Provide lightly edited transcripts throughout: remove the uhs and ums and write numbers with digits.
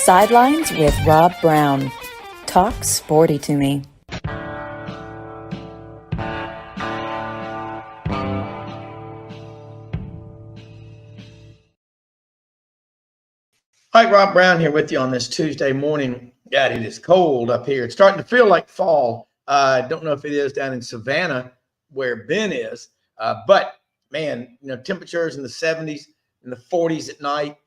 Sidelines with Rob Browne. Talk sporty to me. Hi, Rob Browne here with you on this Tuesday morning. God, it is cold up here. It's starting to feel like fall. I don't know if it is down in Savannah where Ben is, but man, temperatures in the 70s, in the 40s at night.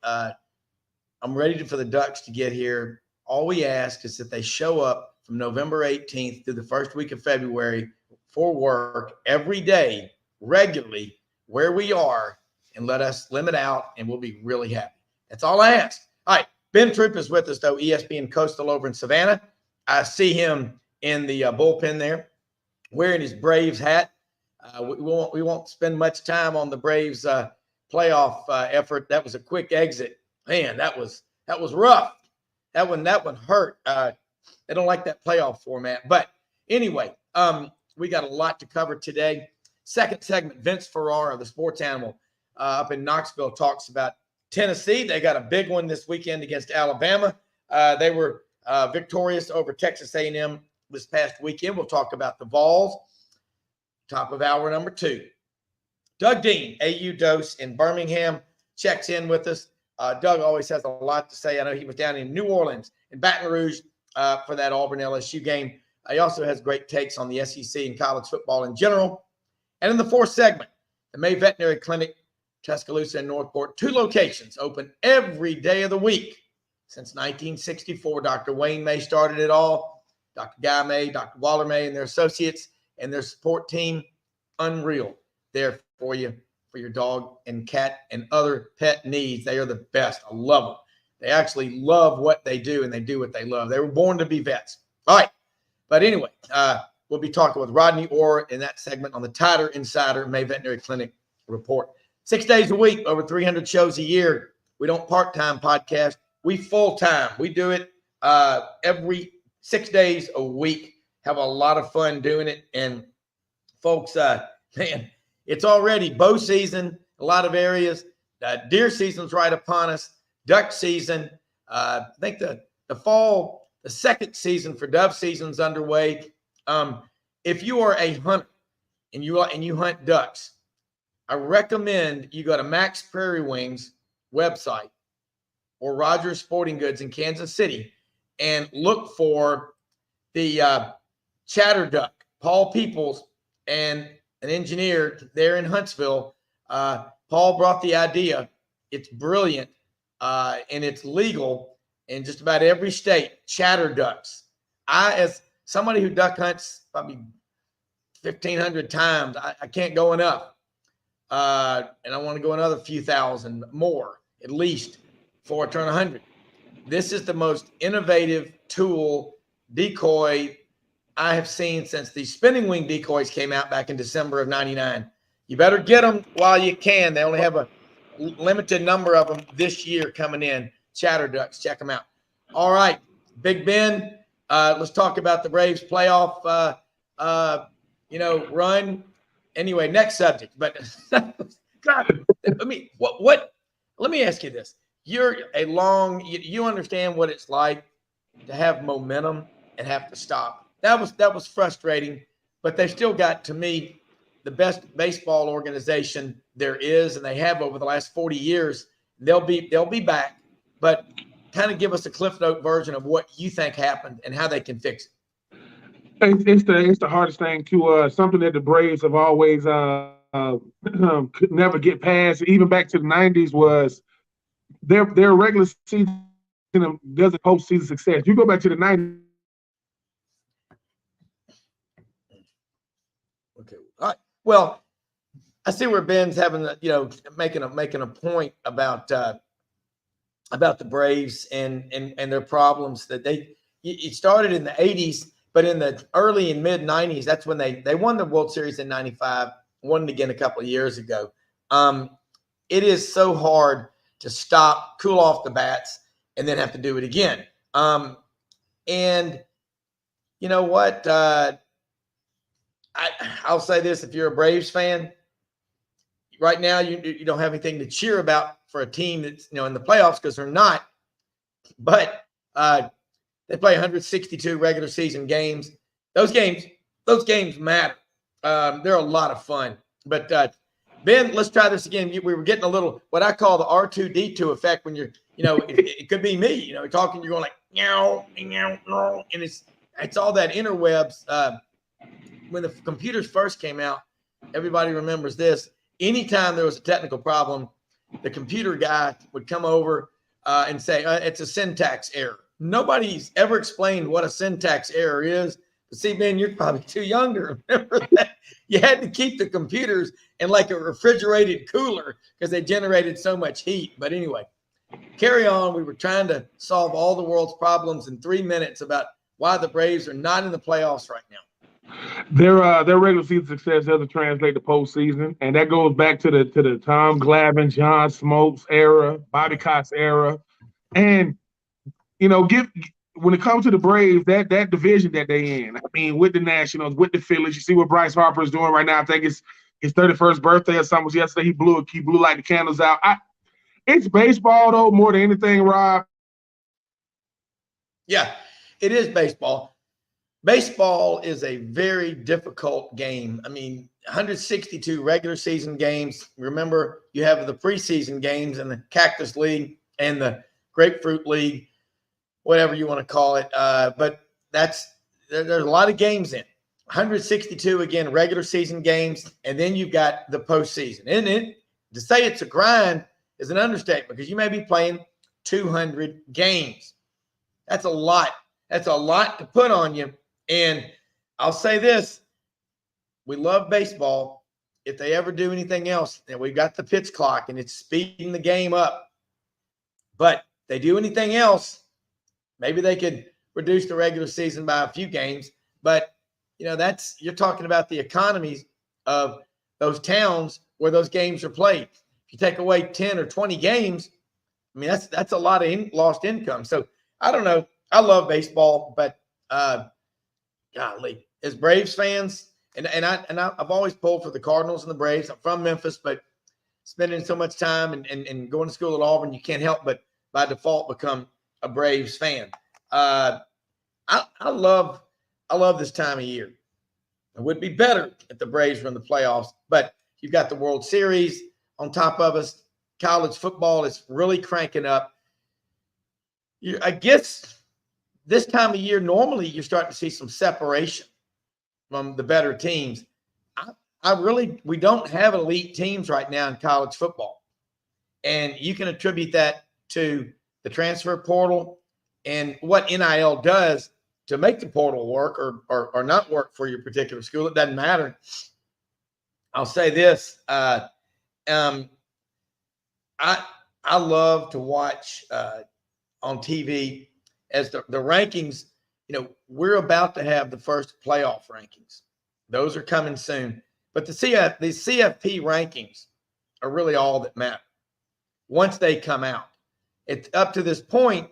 I'm ready for the Ducks to get here. All we ask is that they show up from November 18th through the first week of February for work every day, regularly, where we are, and let us limit out, and we'll be really happy. That's all I ask. All right, Ben Troupe is with us, though, ESPN Coastal over in Savannah. I see him in the bullpen there wearing his Braves hat. We won't spend much time on the Braves playoff effort. That was a quick exit. Man, that was rough. That one hurt. They don't like that playoff format. But anyway, we got a lot to cover today. Second segment, Vince Ferrara, the sports animal up in Knoxville, talks about Tennessee. They got a big one this weekend against Alabama. They were victorious over Texas A&M this past weekend. We'll talk about the VOLS. Top of hour number 2. Doug Dean, AU Dose in Birmingham, checks in with us. Doug always has a lot to say. I know he was down in New Orleans and Baton Rouge for that Auburn LSU game. He also has great takes on the SEC and college football in general. And in the fourth segment, the May Veterinary Clinic, Tuscaloosa and Northport, 2 locations open every day of the week since 1964. Dr. Wayne May started it all. Dr. Guy May, Dr. Waller May, and their associates and their support team, unreal. There for you, for your dog and cat and other pet needs. They are the best. I love them. They actually love what they do, and they do what they love. They were born to be vets. All right. But anyway, we'll be talking with Rodney Orr in that segment on the Tider Insider May Veterinary Clinic report. 6 days a week, over 300 shows a year. We don't part-time podcast. We full-time. We do it every 6 days a week. Have a lot of fun doing it. And folks, man, it's already bow season, a lot of areas. Deer season's right upon us. Duck season. I think the fall, the second season for dove season's underway. If you are a hunter and you hunt ducks, I recommend you go to Max Prairie Wings website or Rogers Sporting Goods in Kansas City and look for the chatter duck. Paul Peoples and an engineer there in Huntsville. Paul brought the idea. It's brilliant, and it's legal in just about every state. Chatter ducks. As somebody who duck hunts probably 1,500 times, I can't go enough. And I want to go another few thousand more, at least, before I turn 100. This is the most innovative tool, decoy, I have seen since the spinning wing decoys came out back in December of 99. You better get them while you can. They only have a limited number of them this year coming in. Chatter ducks, check them out. All right, Big Ben, let's talk about the Braves playoff, run. Anyway, next subject. But God, let me ask you this. You're you understand what it's like to have momentum and have to stop. That was frustrating, but they still got, to me, the best baseball organization there is, and they have over the last 40 years. They'll be back, but kind of give us a Cliff Note version of what you think happened and how they can fix it. It's the hardest thing to something that the Braves have always could never get past. Even back to the 90s was their regular season doesn't postseason success. You go back to the 90s. Okay. All right. Well, I see where Ben's having making a point about the Braves and their problems that it started in the 80s, but in the early and mid 90s, that's when they won the World Series in 95, won it again a couple of years ago. It is so hard to stop, cool off the bats, and then have to do it again. And you know what? I'll say this: if you're a Braves fan, right now you don't have anything to cheer about for a team that's in the playoffs, because they're not. But They play 162 regular season games. Those games matter. They're a lot of fun. But Ben, let's try this again. We were getting a little what I call the R2D2 effect when you're, it could be me, talking. You're going like meow, meow, meow, and it's all that interwebs. When the computers first came out, everybody remembers this. Anytime there was a technical problem, the computer guy would come over and say it's a syntax error. Nobody's ever explained what a syntax error is. But see, Ben, you're probably too young to remember that. You had to keep the computers in like a refrigerated cooler because they generated so much heat. But anyway, carry on. We were trying to solve all the world's problems in 3 minutes about why the Braves are not in the playoffs right now. Their regular season success doesn't translate to postseason, and that goes back to the Tom Glavine, John Smoltz era, Bobby Cox era, and when it comes to the Braves, that division that they in, I mean, with the Nationals, with the Phillies, you see what Bryce Harper is doing right now. I think it's his 31st birthday or something was yesterday. He blew like the candles out. It's baseball though, more than anything, Rob. Yeah, it is baseball. Baseball is a very difficult game. I mean, 162 regular season games. Remember, you have the preseason games in the Cactus League and the Grapefruit League, whatever you want to call it. But there's a lot of games in 162, again, regular season games. And then you've got the postseason. And to say it's a grind is an understatement because you may be playing 200 games. That's a lot. That's a lot to put on you. And I'll say this, we love baseball. If they ever do anything else, then we've got the pitch clock and it's speeding the game up. But they do anything else, maybe they could reduce the regular season by a few games. But, you're talking about the economies of those towns where those games are played. If you take away 10 or 20 games, I mean, that's a lot of lost income. So I don't know. I love baseball, but golly, as Braves fans, and I've always pulled for the Cardinals and the Braves. I'm from Memphis, but spending so much time and going to school at Auburn, you can't help but by default become a Braves fan. I love this time of year. It would be better if the Braves were in the playoffs, but you've got the World Series on top of us. College football is really cranking up. I guess this time of year, normally you're starting to see some separation from the better teams. We don't have elite teams right now in college football. And you can attribute that to the transfer portal and what NIL does to make the portal work or not work for your particular school. It doesn't matter. I'll say this. I love to watch on TV as the rankings. We're about to have the first playoff rankings. Those are coming soon. But the CFP rankings are really all that matter. Once they come out, it's up to this point,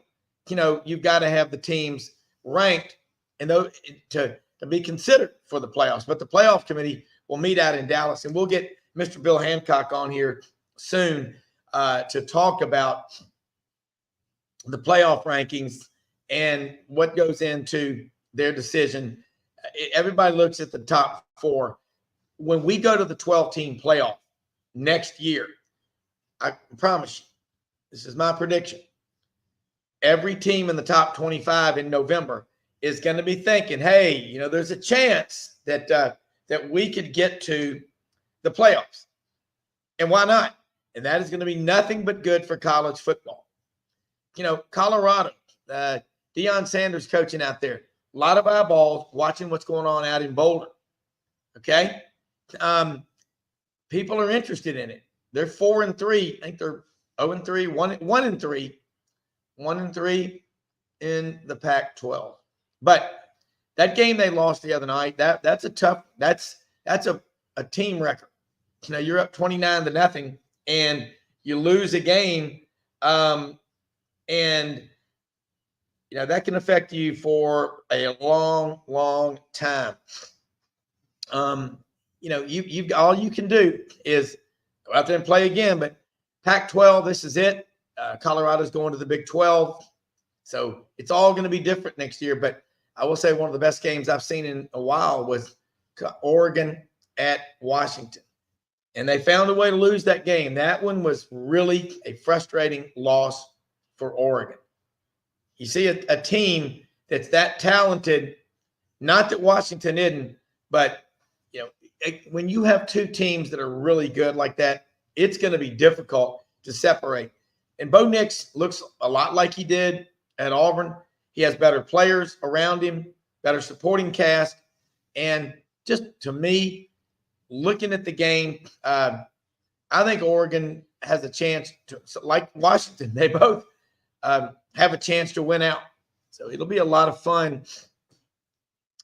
you've got to have the teams ranked and those to be considered for the playoffs. But the playoff committee will meet out in Dallas, and we'll get Mr. Bill Hancock on here soon to talk about the playoff rankings and what goes into their decision. Everybody looks at the top four. When we go to the 12-team playoff next year, I promise you, this is my prediction. Every team in the top 25 in November is going to be thinking, hey, there's a chance that we could get to the playoffs. And why not? And that is going to be nothing but good for college football. Colorado, Deion Sanders coaching out there. A lot of eyeballs watching what's going on out in Boulder. Okay? People are interested in it. They're 4-3. I think they're 0-3, 1-3. 1-3 in the Pac-12. But that game they lost the other night, that's a tough, that's a team record. You're up 29-0 and you lose a game. And that can affect you for a long, long time. You all you can do is go out there and play again. But Pac-12, this is it. Colorado's going to the Big 12. So it's all going to be different next year. But I will say one of the best games I've seen in a while was Oregon at Washington. And they found a way to lose that game. That one was really a frustrating loss for Oregon. You see a team that's that talented, not that Washington isn't, but when you have two teams that are really good like that, it's going to be difficult to separate. And Bo Nix looks a lot like he did at Auburn. He has better players around him, better supporting cast. And just to me, looking at the game, I think Oregon has a chance to, like Washington, they both have a chance to win out. So it'll be a lot of fun.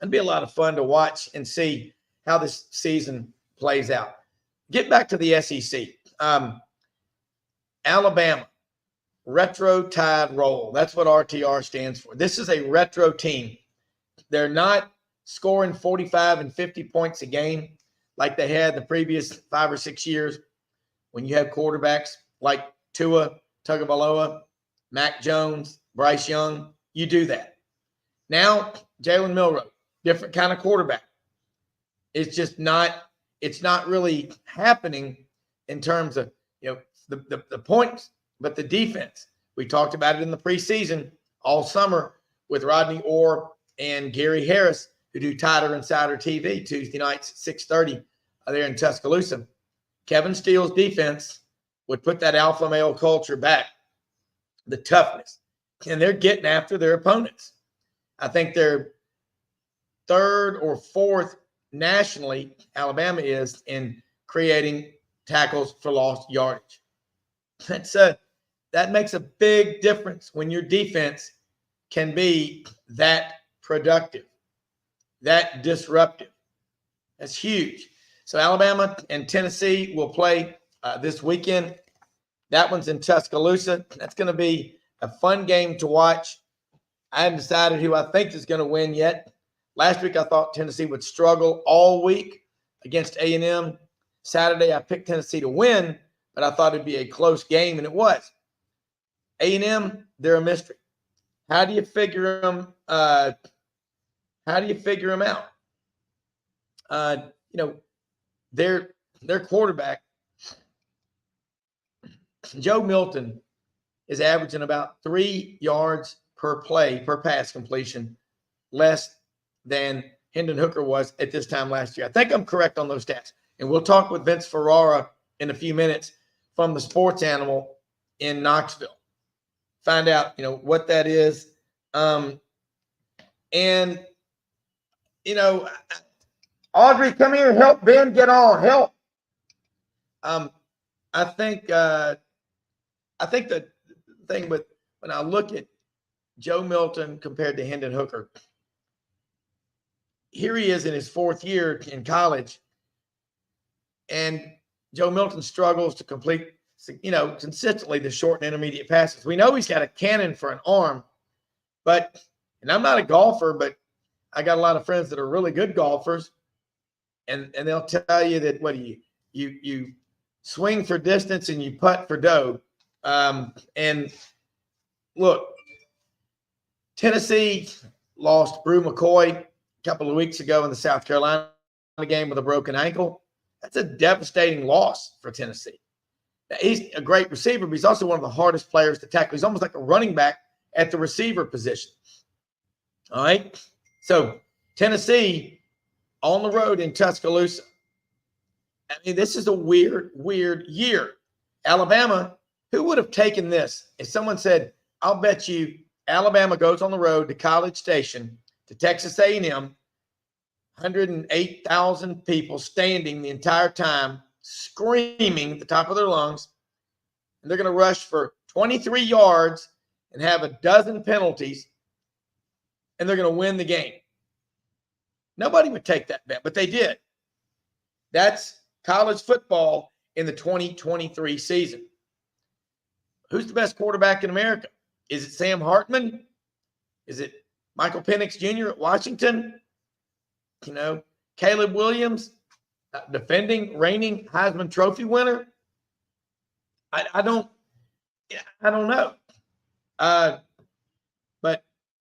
It'll be a lot of fun to watch and see how this season plays out. Get back to the SEC. Alabama, Retro Tide Roll. That's what RTR stands for. This is a retro team. They're not scoring 45 and 50 points a game like they had the previous 5 or 6 years when you have quarterbacks like Tua Tagovailoa, Mac Jones, Bryce Young. You do that. Now, Jalen Milroe, different kind of quarterback. It's not really happening in terms of, the points, but the defense. We talked about it in the preseason all summer with Rodney Orr and Gary Harris, who do Tider Insider TV Tuesday nights at 6:30 there in Tuscaloosa. Kevin Steele's defense would put that alpha male culture back, the toughness, and they're getting after their opponents. I think they're third or fourth nationally, Alabama is, in creating tackles for lost yardage. That makes a big difference when your defense can be that productive, that disruptive. That's huge. So Alabama and Tennessee will play this weekend. That one's in Tuscaloosa. That's going to be a fun game to watch. I haven't decided who I think is going to win yet. Last week, I thought Tennessee would struggle all week against A&M. Saturday, I picked Tennessee to win, but I thought it'd be a close game, and it was. A&M, they're a mystery. How do you figure them? How do you figure them out? Their quarterback, Joe Milton, is averaging about 3 yards per play, per pass completion, less than Hendon Hooker was at this time last year. I think I'm correct on those stats. And we'll talk with Vince Ferrara in a few minutes from the Sports Animal in Knoxville. Find out, what that is. Audrey, come here, help Ben get on, help. I think the thing with when I look at Joe Milton compared to Hendon Hooker, here he is in his 4th year in college, and Joe Milton struggles to complete, consistently the short and intermediate passes. We know he's got a cannon for an arm, and I'm not a golfer, but I got a lot of friends that are really good golfers, and they'll tell you that what you swing for distance and you putt for dough. And look, Tennessee lost Brew McCoy a couple of weeks ago in the South Carolina game with a broken ankle. That's a devastating loss for Tennessee. Now, he's a great receiver, but he's also one of the hardest players to tackle. He's almost like a running back at the receiver position. All right? So Tennessee on the road in Tuscaloosa. I mean, this is a weird, weird year. Alabama, who would have taken this? If someone said, I'll bet you Alabama goes on the road to College Station, to Texas A&M, 108,000 people standing the entire time, screaming at the top of their lungs, and they're going to rush for 23 yards and have a dozen penalties, and they're going to win the game. Nobody would take that bet, but they did. That's college football in the 2023 season. Who's the best quarterback in America? Is it Sam Hartman? Is it Michael Penix Jr. at Washington? Caleb Williams, defending, reigning Heisman Trophy winner? I don't know.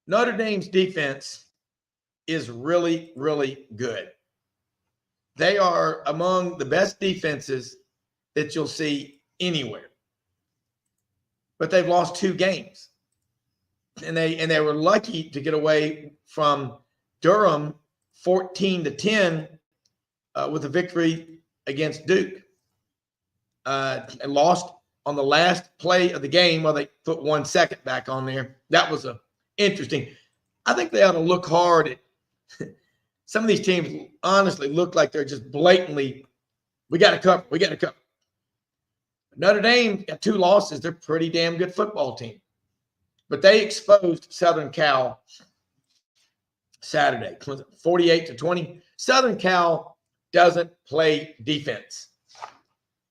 Notre Dame's defense is really, really good. They are among the best defenses that you'll see anywhere. But they've lost 2 games. And they were lucky to get away from Durham 14-10 with a victory against Duke. And lost on the last play of the game. Well, they put 1 second back on there. That was interesting. I think they ought to look hard at some of these teams. Honestly, look like they're just blatantly, we got to cover. We got to cover. Notre Dame got 2 losses. They're a pretty damn good football team. But they exposed Southern Cal Saturday, 48-20. Southern Cal doesn't play defense.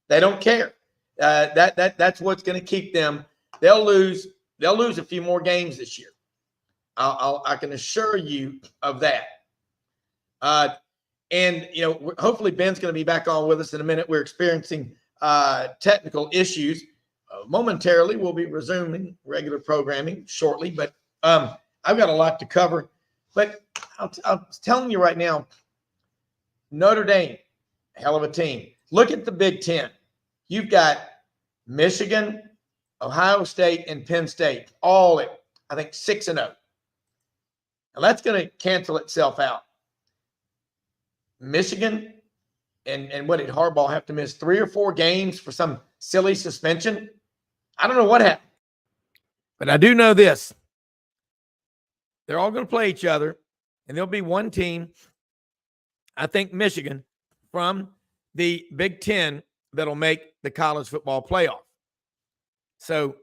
They don't care. That's what's going to keep them. They'll lose a few more games this year. I can assure you of that. And hopefully Ben's going to be back on with us in a minute. We're experiencing technical issues. Momentarily, we'll be resuming regular programming shortly, but I've got a lot to cover. But I'm telling you right now, Notre Dame, hell of a team. Look at the Big Ten. You've got Michigan, Ohio State, and Penn State, all at, I think, 6-0. Now, that's going to cancel itself out. Michigan, and what did Harbaugh have to miss 3 or 4 games for some silly suspension? I don't know what happened. But I do know this. They're all going to play each other, and there'll be one team, I think Michigan, from the Big Ten that'll make the college football playoff. So,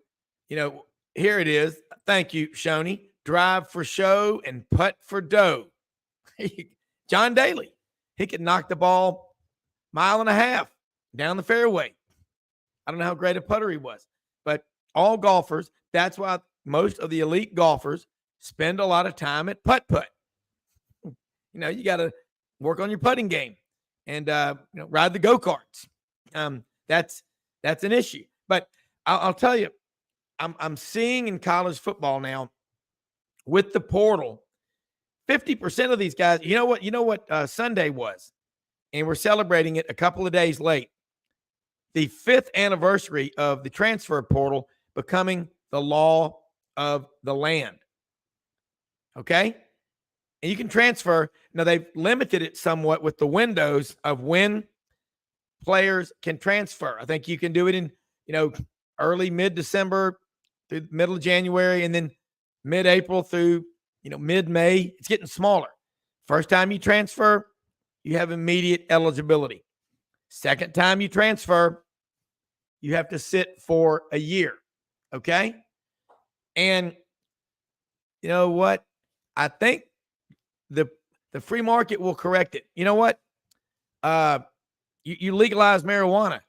here it is. Thank you, Shoney. Drive for show and putt for dough. John Daly, he could knock the ball 1.5 miles down the fairway. I don't know how great a putter he was, but all golfers, that's why most of the elite golfers spend a lot of time at putt-putt. You got to work on your putting game and ride the go-karts. That's an issue. But I'll tell you, I'm seeing in college football now with the portal, 50% of these guys, you know what Sunday was, and we're celebrating it a couple of days late. The 5th anniversary of the transfer portal becoming the law of the land. Okay? And you can transfer. Now, they've limited it somewhat with the windows of when players can transfer. I think you can do it in, early mid-December through middle of January, and then mid-April through, mid-May. It's getting smaller. First time you transfer, you have immediate eligibility. Second time you transfer, you have to sit for a year. Okay? And you know what? I think the free market will correct it. You know what? You legalize marijuana.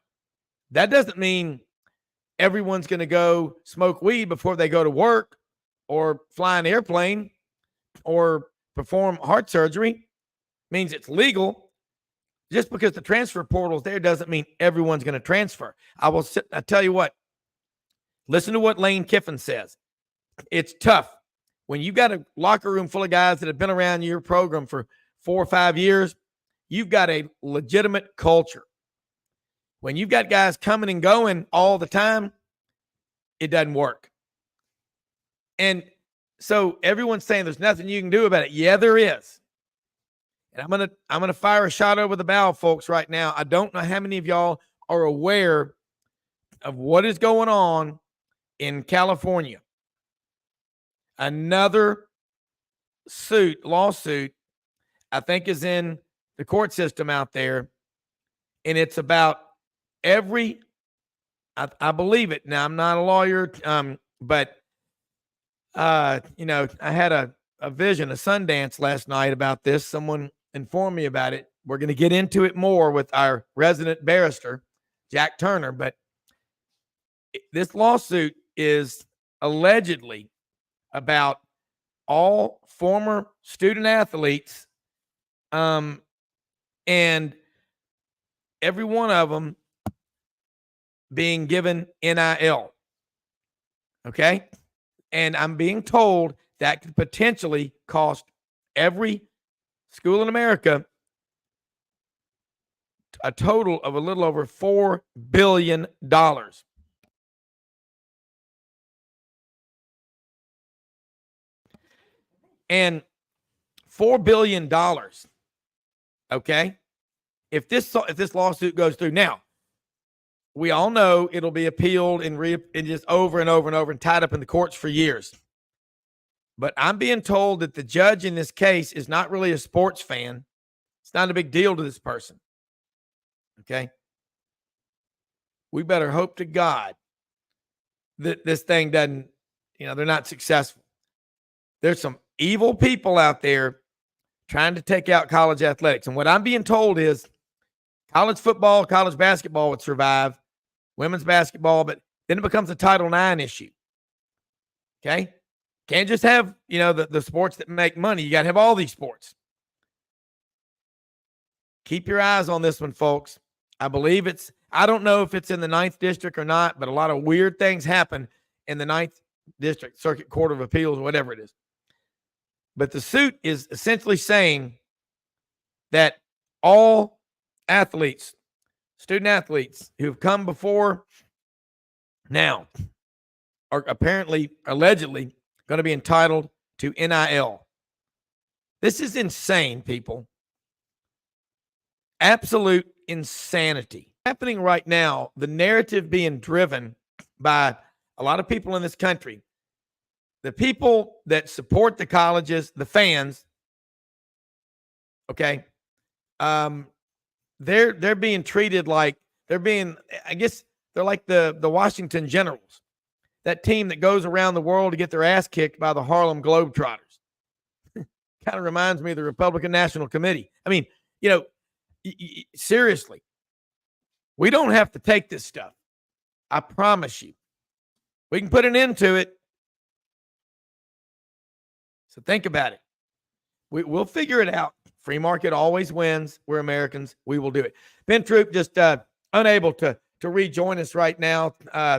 That doesn't mean everyone's going to go smoke weed before they go to work or fly an airplane or perform heart surgery. It means it's legal. Just because the transfer portal is there doesn't mean everyone's going to transfer. I tell you what, listen to what Lane Kiffin says. It's tough. When you've got a locker room full of guys that have been around your program for 4 or 5 years, you've got a legitimate culture. When you've got guys coming and going all the time, it doesn't work. And so everyone's saying there's nothing you can do about it. Yeah, there is. And I'm gonna fire a shot over the bow, folks, right now. I don't know how many of y'all are aware of what is going on in California. Another lawsuit, I think is in the court system out there. And it's about I believe it. Now, I'm not a lawyer, but, I had a vision, a Sundance last night about this. Someone informed me about it. We're going to get into it more with our resident barrister, Jack Turner. But this lawsuit is allegedly about all former student athletes, and every one of them being given NIL. Okay? And I'm being told that could potentially cost every school in America a total of a little over $4 billion. And $4 billion, okay? If this lawsuit goes through, now, we all know it'll be appealed and just over and over and over and tied up in the courts for years. But I'm being told that the judge in this case is not really a sports fan. It's not a big deal to this person. Okay? We better hope to God that this thing doesn't, they're not successful. There's some evil people out there trying to take out college athletics. And what I'm being told is college football, college basketball would survive, women's basketball, but then it becomes a Title IX issue. Okay? Can't just have, the sports that make money. You got to have all these sports. Keep your eyes on this one, folks. I believe I don't know if it's in the 9th District or not, but a lot of weird things happen in the 9th District, Circuit Court of Appeals, whatever it is. But the suit is essentially saying that all athletes, student athletes who have come before now are allegedly going to be entitled to NIL. This is insane, people. Absolute insanity. Happening right now, the narrative being driven by a lot of people in this country. The people that support the colleges, the fans, okay, they're being treated like they're like the Washington Generals, that team that goes around the world to get their ass kicked by the Harlem Globetrotters. Kind of reminds me of the Republican National Committee. I mean, seriously, we don't have to take this stuff. I promise you. We can put an end to it. So think about it. We'll figure it out. Free market always wins. We're Americans. We will do it. Ben Troupe just unable to rejoin us right now.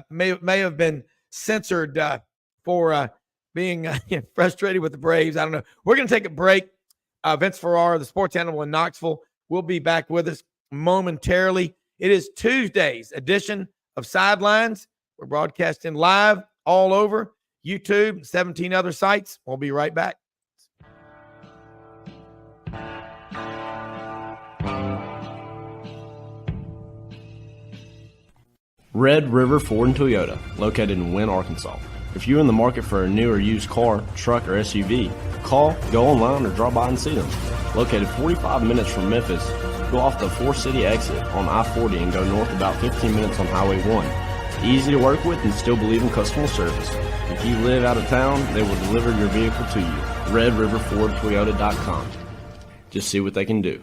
May have been censored for being frustrated with the Braves. I don't know. We're going to take a break. Vince Ferrara, the sports animal in Knoxville, will be back with us momentarily. It is Tuesday's edition of Sidelines. We're broadcasting live all over YouTube, 17 other sites. We'll be right back. Red River Ford and Toyota, located in Wynne, Arkansas. If you're in the market for a new or used car, truck, or SUV, call, go online, or drop by and see them. Located 45 minutes from Memphis, go off the 4-city exit on I-40 and go north about 15 minutes on Highway 1. Easy to work with and still believe in customer service. If you live out of town, they will deliver your vehicle to you. RedRiverFordToyota.com. Just see what they can do.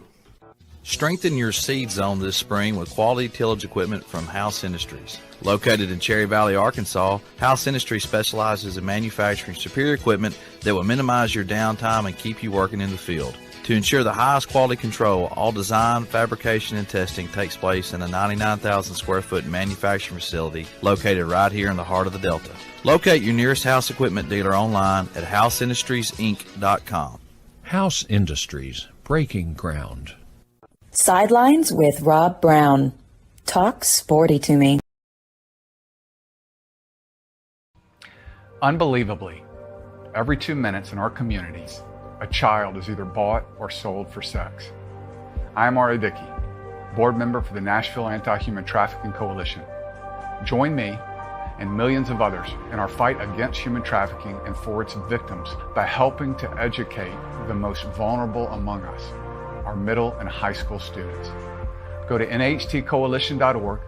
Strengthen your seed zone this spring with quality tillage equipment from House Industries. Located in Cherry Valley, Arkansas, House Industries specializes in manufacturing superior equipment that will minimize your downtime and keep you working in the field. To ensure the highest quality control, all design, fabrication, and testing takes place in a 99,000 square foot manufacturing facility located right here in the heart of the Delta. Locate your nearest House equipment dealer online at houseindustriesinc.com. House Industries, breaking ground. Sidelines with Rob Browne. Talk sporty to me. Unbelievably, every 2 minutes in our communities, a child is either bought or sold for sex. I am Ari Dickey, board member for the Nashville Anti-Human Trafficking Coalition. Join me and millions of others in our fight against human trafficking and for its victims by helping to educate the most vulnerable among us, our middle and high school students. Go to nhtcoalition.org,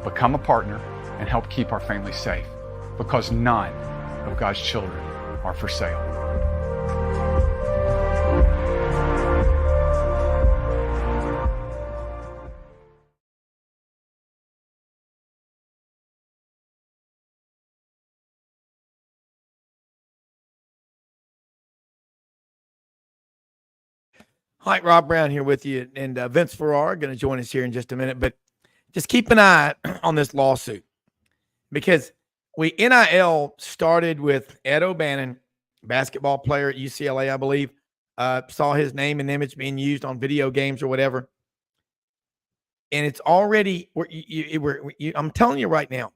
become a partner, and help keep our families safe, because none of God's children are for sale. All right, Rob Browne here with you, and Vince Ferrara going to join us here in just a minute. But just keep an eye on this lawsuit, because NIL started with Ed O'Bannon, basketball player at UCLA, I believe. Saw his name and image being used on video games or whatever. And it's already, I'm telling you right now,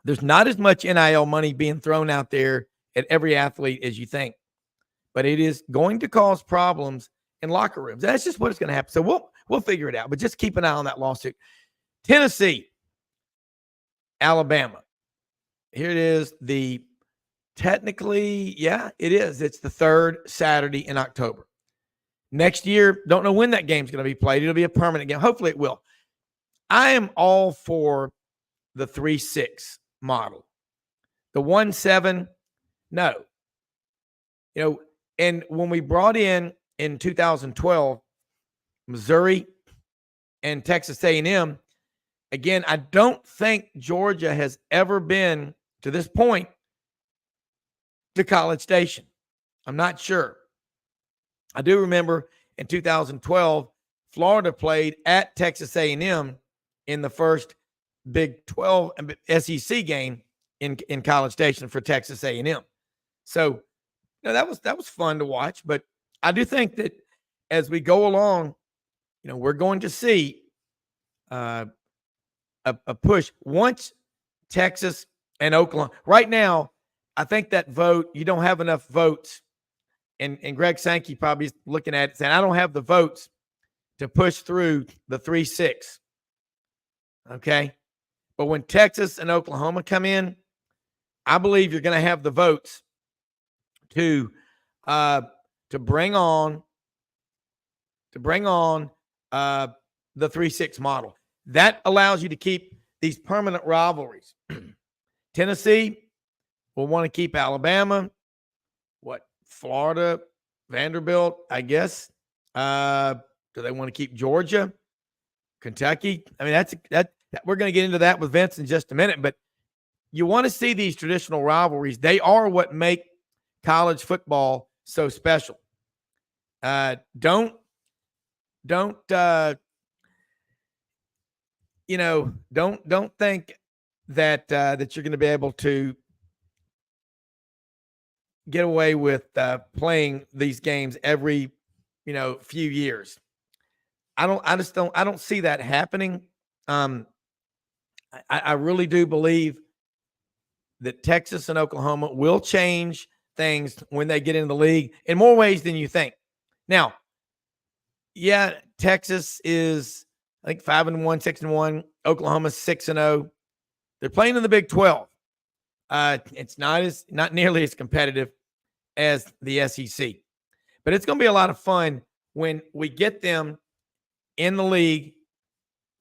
there's not as much NIL money being thrown out there at every athlete as you think. But it is going to cause problems in locker rooms. That's just what it's going to happen. So we'll figure it out. But just keep an eye on that lawsuit. Tennessee, Alabama. Here it is. Technically, yeah, it is. It's the third Saturday in October. Next year, don't know when that game's going to be played. It'll be a permanent game. Hopefully it will. I am all for the 3-6 model. The 1-7, no. And when we brought in 2012, Missouri and Texas A&M, again, I don't think Georgia has ever been, to this point, to College Station. I'm not sure. I do remember in 2012, Florida played at Texas A&M in the first Big 12 SEC game in College Station for Texas A&M. So, that was fun to watch. But I do think that as we go along, we're going to see a push once Texas and Oklahoma. Right now, I think that vote, you don't have enough votes. And Greg Sankey probably is looking at it saying, I don't have the votes to push through the 3-6. Okay. But when Texas and Oklahoma come in, I believe you're going to have the votes to bring on the 3-6 model. That allows you to keep these permanent rivalries. Tennessee will want to keep Alabama. Florida, Vanderbilt, I guess. Do they want to keep Georgia, Kentucky? I mean, that we're going to get into that with Vince in just a minute. But you want to see these traditional rivalries. They are what make college football so special. Don't think that you're going to be able to get away with playing these games every few years. I don't see that happening. I really do believe that Texas and Oklahoma will change things when they get into the league in more ways than you think. Now, yeah, Texas is, I think, 5-1, 6-1. Oklahoma's 6-0. They're playing in the Big 12. It's not nearly as competitive as the SEC, but it's going to be a lot of fun when we get them in the league,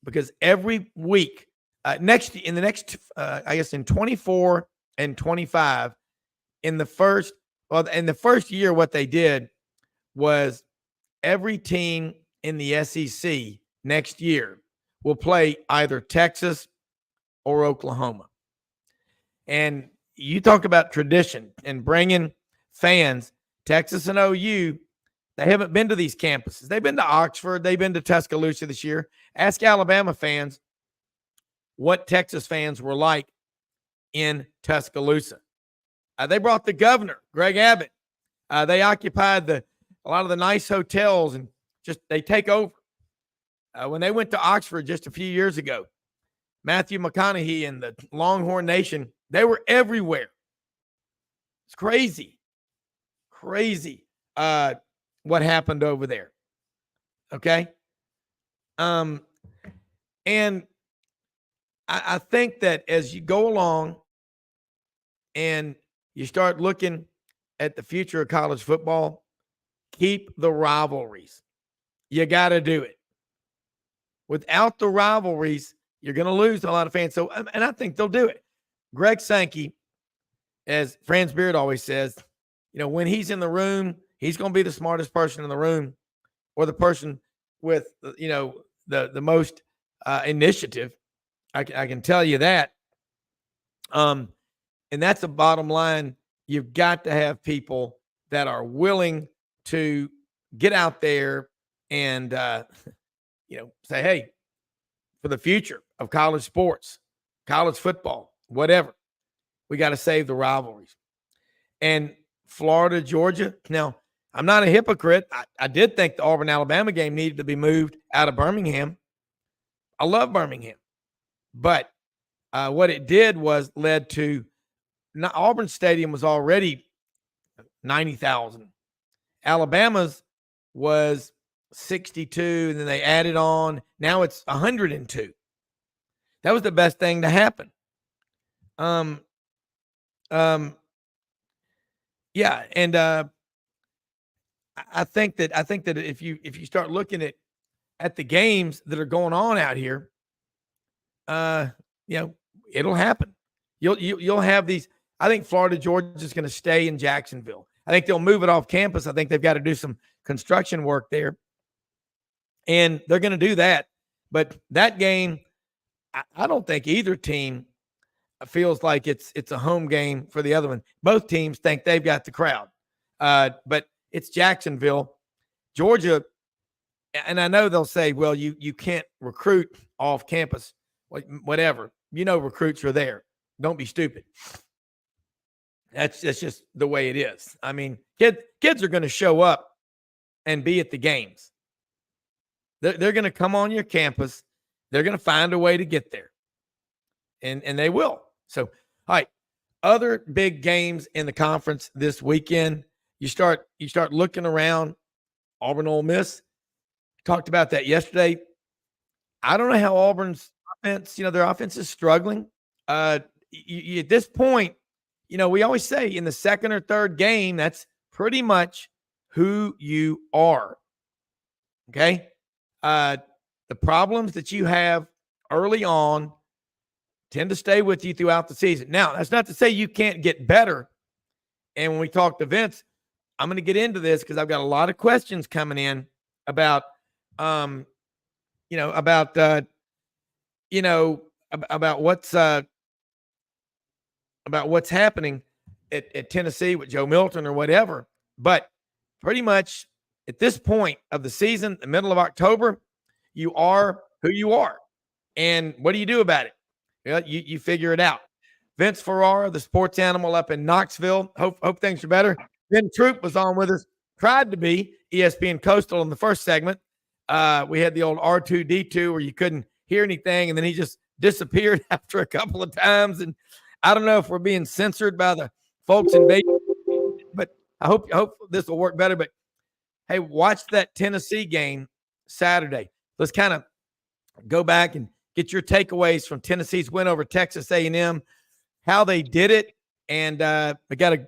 because every week in in 24 and 25, in the first year, what they did was every team in the SEC next year will play either Texas or Oklahoma. And you talk about tradition and bringing fans. Texas and OU, they haven't been to these campuses. They've been to Oxford. They've been to Tuscaloosa this year. Ask Alabama fans what Texas fans were like in Tuscaloosa. They brought the governor, Greg Abbott. They occupied a lot of the nice hotels and they take over. When they went to Oxford just a few years ago, Matthew McConaughey and the Longhorn Nation, they were everywhere. It's crazy. What happened over there. Okay. And I think that as you go along and you start looking at the future of college football, keep the rivalries. You got to do it. Without the rivalries, you're going to lose a lot of fans. So, and I think they'll do it. Greg Sankey, as Franz Beard always says, when he's in the room, he's going to be the smartest person in the room, or the person with, the most initiative. I can tell you that. And that's the bottom line. You've got to have people that are willing to get out there and, say, hey, for the future of college sports, college football, whatever, We got to save the rivalries. And Florida, Georgia. Now, I'm not a hypocrite. I did think the Auburn, Alabama game needed to be moved out of Birmingham. I love Birmingham. But what it did was led to Auburn Stadium was already 90,000. Alabama's was 62, and then they added on. Now it's 102. That was the best thing to happen. Yeah, and I think that if you start looking at the games that are going on out here, it'll happen. You'll have these. I think Florida, Georgia is going to stay in Jacksonville. I think they'll move it off campus. I think they've got to do some construction work there, and they're going to do that. But that game, I don't think either team feels like it's a home game for the other one. Both teams think they've got the crowd, but it's Jacksonville, Georgia, and I know they'll say, "Well, you can't recruit off campus, whatever." Recruits are there. Don't be stupid. That's just the way it is. I mean, kids are going to show up and be at the games. They're going to come on your campus. They're going to find a way to get there, and they will. So, all right, other big games in the conference this weekend. You start looking around. Auburn, Ole Miss. Talked about that yesterday. I don't know how Auburn's offense. Their offense is struggling. At this point, we always say in the second or third game, that's pretty much who you are. Okay. The problems that you have early on tend to stay with you throughout the season. Now, that's not to say you can't get better. And when we talk to Vince, I'm going to get into this because I've got a lot of questions coming in about, about what's happening at Tennessee with Joe Milton or whatever. But pretty much at this point of the season, the middle of October, you are who you are. And what do you do about it? Well, you figure it out. Vince Ferrara, the sports animal up in Knoxville. Hope things are better. Then Troupe was on with us. Tried to be ESPN Coastal in the first segment. We had the old R2D2 where you couldn't hear anything, and then he just disappeared after a couple of times. And I don't know if we're being censored by the folks in Vegas, but I hope this will work better. But hey, watch that Tennessee game Saturday. Let's kind of go back and get your takeaways from Tennessee's win over Texas A&M, how they did it, and we got a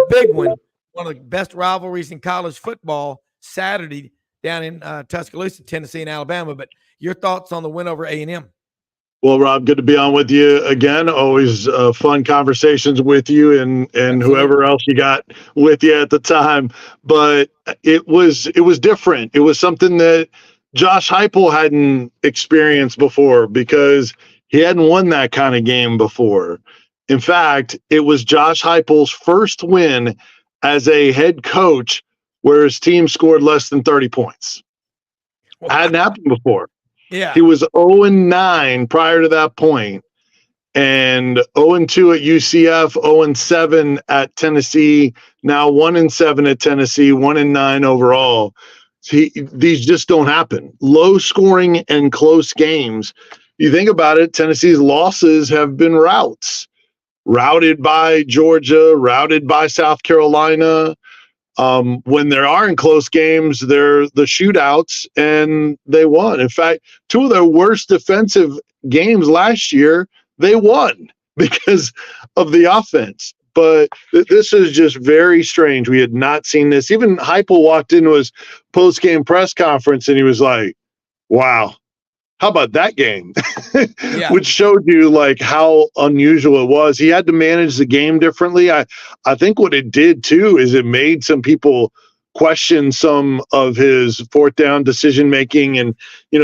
big one of the best rivalries in college football Saturday down in Tuscaloosa, Tennessee, and Alabama. But your thoughts on the win over A&M? Well, Rob, good to be on with you again. Always fun conversations with you and whoever else you got with you at the time. But it was different. It was something that Josh Heupel hadn't experienced before because he hadn't won that kind of game before. In fact, it was Josh Heupel's first win as a head coach where his team scored less than 30 points. It hadn't happened before. Yeah. He was 0-9 prior to that point, and 0-2 at UCF, 0-7 at Tennessee, now 1-7 at Tennessee, 1-9 overall. These just don't happen. Low scoring and close games. You think about it, Tennessee's losses have been routed by Georgia, routed by South Carolina. When there aren't close games, they're the shootouts, and they won. In fact, two of their worst defensive games last year, they won because of the offense. But this is just very strange. We had not seen this. Even Heupel walked into his post-game press conference, and he was like, wow, how about that game? Yeah. Which showed you like how unusual it was. He had to manage the game differently. I think what it did too is it made some people question some of his fourth down decision making, and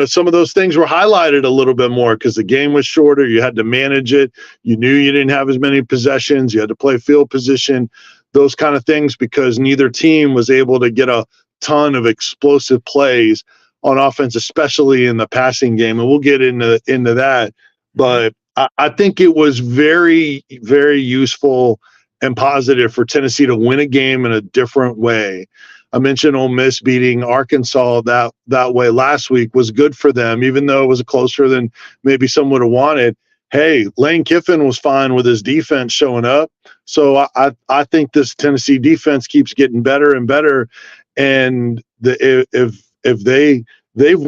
some of those things were highlighted a little bit more because the game was shorter. You had to manage it. You knew you didn't have as many possessions. You had to play field position, those kind of things, because neither team was able to get a ton of explosive plays on offense, especially in the passing game. And we'll get into that. But I think it was very, very useful and positive for Tennessee to win a game in a different way. I mentioned Ole Miss beating Arkansas that way last week was good for them, even though it was closer than maybe some would have wanted. Hey, Lane Kiffin was fine with his defense showing up. So I think this Tennessee defense keeps getting better and better. And they've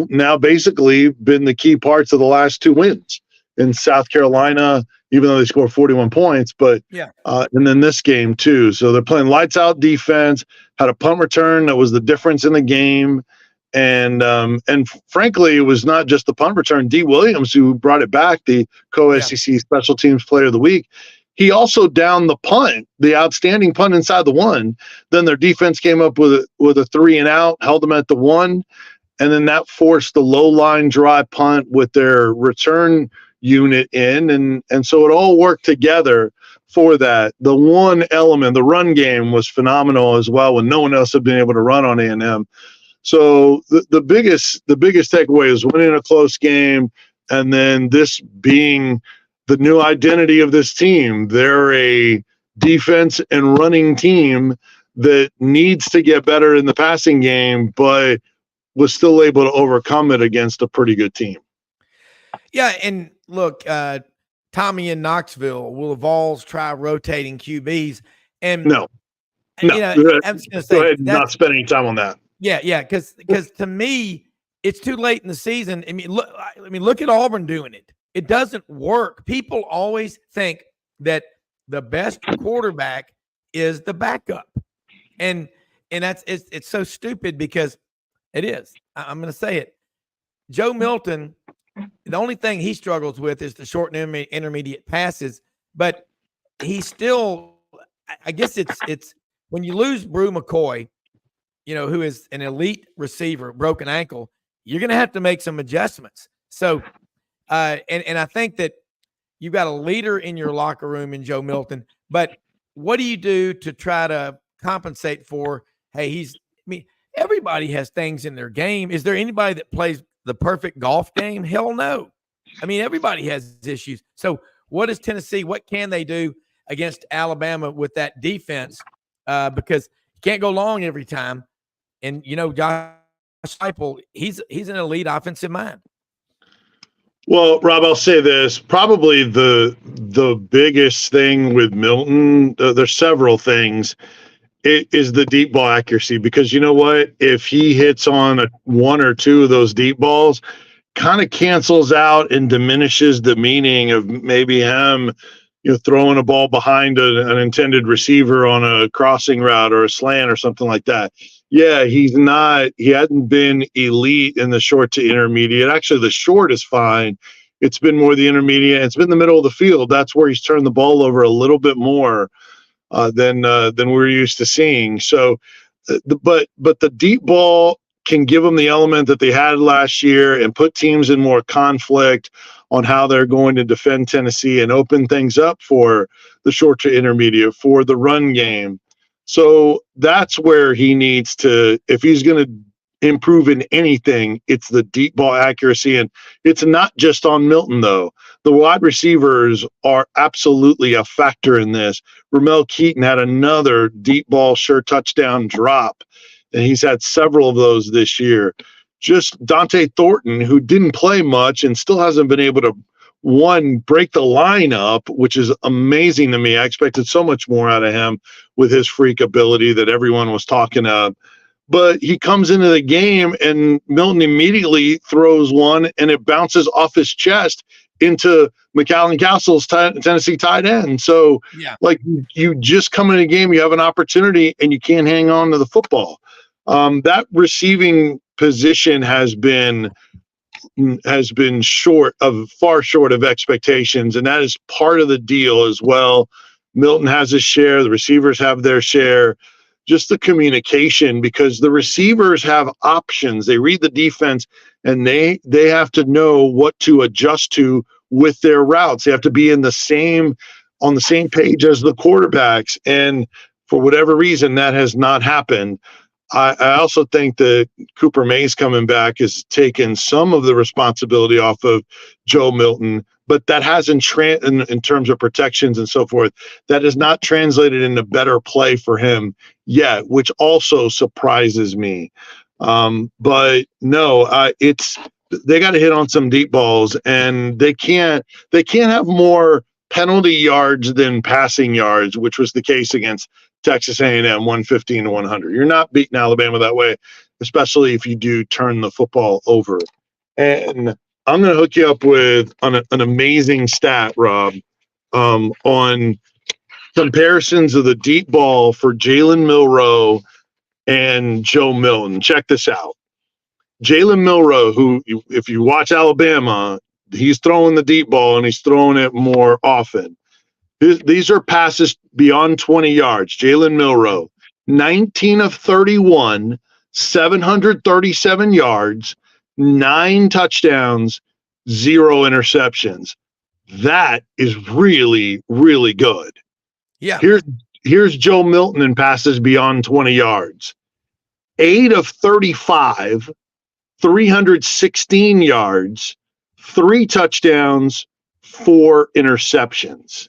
now basically been the key parts of the last 2 wins in South Carolina, even though they scored 41 points, but and then this game too. So they're playing lights out defense, had a punt return that was the difference in the game. And frankly, it was not just the punt return. D. Williams, who brought it back, the co-SEC Special Teams Player of the Week, he also downed the punt, the outstanding punt inside the 1. Then their defense came up with a 3 and out, held them at the 1, and then that forced the low line dry punt with their return unit in, and so it all worked together for that. The one element, the run game, was phenomenal as well when no one else had been able to run on A&M. So the biggest takeaway is winning a close game, and then this being the new identity of this team. They're a defense and running team that needs to get better in the passing game, but was still able to overcome it against a pretty good team. Yeah, and look, Tommy in Knoxville, will the Vols try rotating QBs? And no. I'm just gonna say, go ahead and not spend any time on that. Yeah, because to me, it's too late in the season. I mean, look at Auburn doing it. It doesn't work. People always think that the best quarterback is the backup, and it's so stupid because it is. I'm going to say it. Joe Milton, the only thing he struggles with is the short and intermediate passes, but he still, I guess it's when you lose Brew McCoy, who is an elite receiver, broken ankle, you're going to have to make some adjustments. So, and I think that you've got a leader in your locker room in Joe Milton, but what do you do to try to compensate for, hey, everybody has things in their game. Is there anybody that plays the perfect golf game? Hell no. I mean, everybody has issues. So what is Tennessee? What can they do against Alabama with that defense? Because you can't go long every time. And, Josh Heupel, he's an elite offensive mind. Well, Rob, I'll say this. Probably the biggest thing with Milton, there's several things, it is the deep ball accuracy. Because you know what? If he hits on one or two of those deep balls, kind of cancels out and diminishes the meaning of maybe him throwing a ball behind an intended receiver on a crossing route or a slant or something like that. Yeah, he hadn't been elite in the short to intermediate. Actually, the short is fine. It's been more the intermediate. It's been the middle of the field. That's where he's turned the ball over a little bit more than we're used to seeing. So, but the deep ball can give them the element that they had last year and put teams in more conflict on how they're going to defend Tennessee and open things up for the short to intermediate, for the run game. So that's where he needs to, if he's going to improve in anything, it's the deep ball accuracy. And it's not just on Milton, though. The wide receivers are absolutely a factor in this. Ramel Keaton had another deep ball sure touchdown drop, and he's had several of those this year. Just Dante Thornton, who didn't play much and still hasn't been able to, break the lineup, which is amazing to me. I expected so much more out of him with his freak ability that everyone was talking of. But he comes into the game and Milton immediately throws one and it bounces off his chest into McAllen Castle's Tennessee tight end. So, you just come in a game, you have an opportunity, and you can't hang on to the football. That receiving position has been far short of expectations, and that is part of the deal as well. Milton has his share, the receivers have their share, just the communication, because the receivers have options. They read the defense and they have to know what to adjust to with their routes. They have to be on the same page as the quarterbacks, and for whatever reason that has not happened. I also think that Cooper Mays coming back has taken some of the responsibility off of Joe Milton. but that hasn't in terms of protections and so forth, that has not translated into better play for him yet, which also surprises me. But no, they got to hit on some deep balls, and they can't have more penalty yards than passing yards, which was the case against Texas A&M, 115 to 100. You're not beating Alabama that way, especially if you do turn the football over. And I'm going to hook you up with an amazing stat, Rob, on comparisons of the deep ball for Jalen Milroe and Joe Milton. Check this out. Jalen Milroe, who, if you watch Alabama, he's throwing the deep ball and he's throwing it more often. These are passes beyond 20 yards. Jalen Milroe, 19 of 31, 737 yards, 9 touchdowns, 0 interceptions. That is really, really good. Yeah. Here's Joe Milton in passes beyond 20 yards. 8 of 35, 316 yards, 3 touchdowns, 4 interceptions.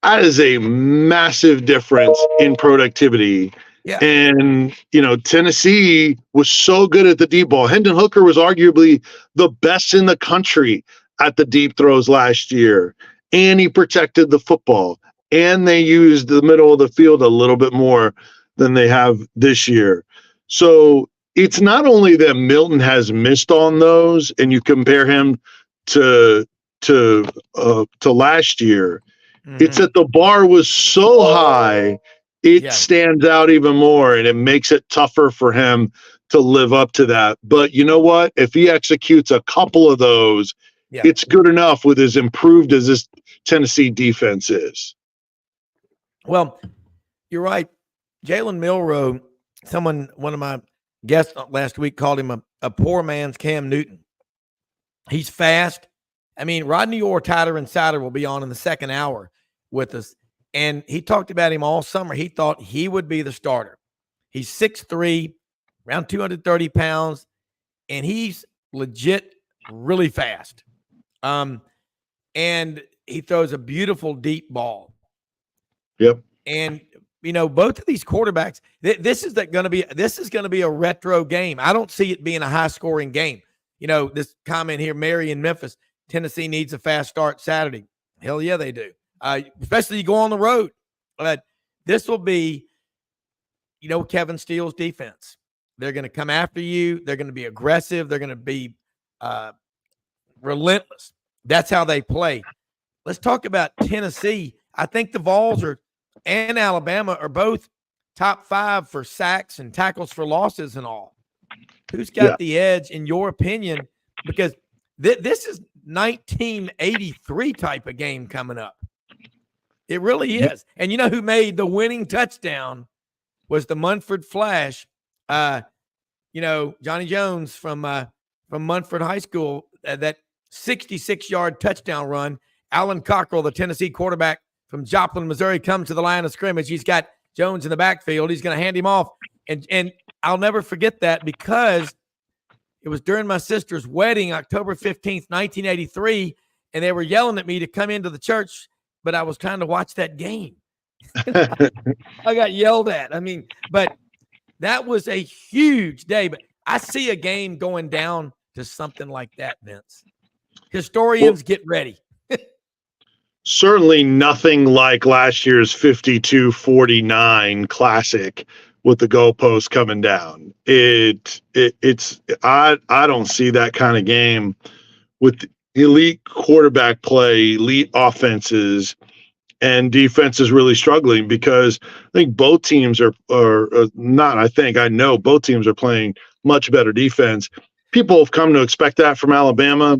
That is a massive difference in productivity. Yeah. And, Tennessee was so good at the deep ball. Hendon Hooker was arguably the best in the country at the deep throws last year. And he protected the football. And they used the middle of the field a little bit more than they have this year. So it's not only that Milton has missed on those, and you compare him to last year. Mm-hmm. It's that the bar was so high, it stands out even more, and it makes it tougher for him to live up to that. But you know what? If he executes a couple of those, it's good enough with as improved as this Tennessee defense is. Well, you're right. Jalen Milroe, one of my guests last week called him a poor man's Cam Newton. He's fast. I mean, Rodney Orr, Tyler Insider will be on in the second hour with us. And he talked about him all summer. He thought he would be the starter. He's 6'3", around 230 pounds, and he's legit really fast. And he throws a beautiful deep ball. Yep. And both of these quarterbacks, this is going to be a retro game. I don't see it being a high scoring game. This comment here, Mary in Memphis, Tennessee needs a fast start Saturday. Hell yeah, they do. Especially you go on the road. But this will be, Kevin Steele's defense. They're going to come after you. They're going to be aggressive. They're going to be relentless. That's how they play. Let's talk about Tennessee. I think the Vols and Alabama are both top 5 for sacks and tackles for losses and all. Who's got the edge in your opinion? Because this is 1983 type of game coming up. It really is. And you know who made the winning touchdown was the Munford Flash. Johnny Jones from Munford High School, that 66-yard touchdown run. Alan Cockrell, the Tennessee quarterback from Joplin, Missouri, comes to the line of scrimmage. He's got Jones in the backfield. He's going to hand him off. And I'll never forget that because it was during my sister's wedding, October 15th, 1983, and they were yelling at me to come into the church, but I was trying to watch that game. I got yelled at. But that was a huge day. But I see a game going down to something like that, Vince. Historians, get ready. Certainly nothing like last year's 52-49 classic with the goalpost coming down. I don't see that kind of game with elite quarterback play, elite offenses, and defenses really struggling because I think both teams I know both teams are playing much better defense. People have come to expect that from Alabama.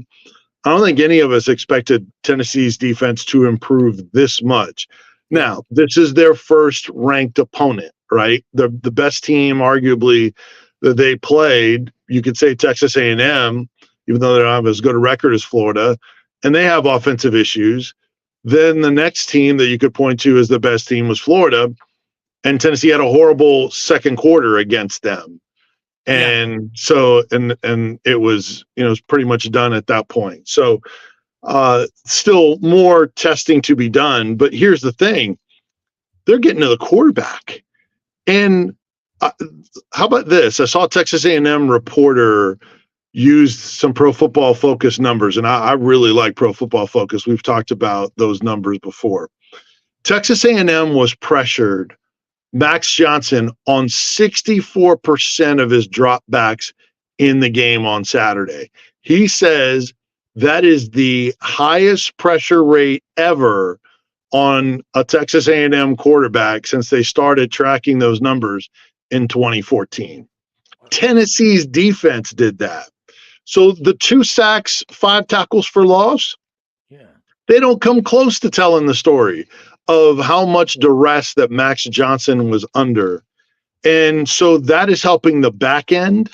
I don't think any of us expected Tennessee's defense to improve this much. Now, this is their first ranked opponent, right? The best team, arguably, that they played, you could say Texas A&M, even though they don't have as good a record as Florida, and they have offensive issues. Then the next team that you could point to as the best team was Florida, and Tennessee had a horrible second quarter against them. And so, and it was, it was pretty much done at that point. So Still more testing to be done. But here's the thing. They're getting to the quarterback. And how about this? I saw a Texas A&M reporter used some Pro Football Focus numbers, and I really like Pro Football Focus. We've talked about those numbers before. Texas A&M was pressured, Max Johnson, on 64% of his dropbacks in the game on Saturday. He says that is the highest pressure rate ever on a Texas A&M quarterback since they started tracking those numbers in 2014. Tennessee's defense did that. So the 2 sacks, 5 tackles for loss, they don't come close to telling the story of how much duress that Max Johnson was under. And so that is helping the back end.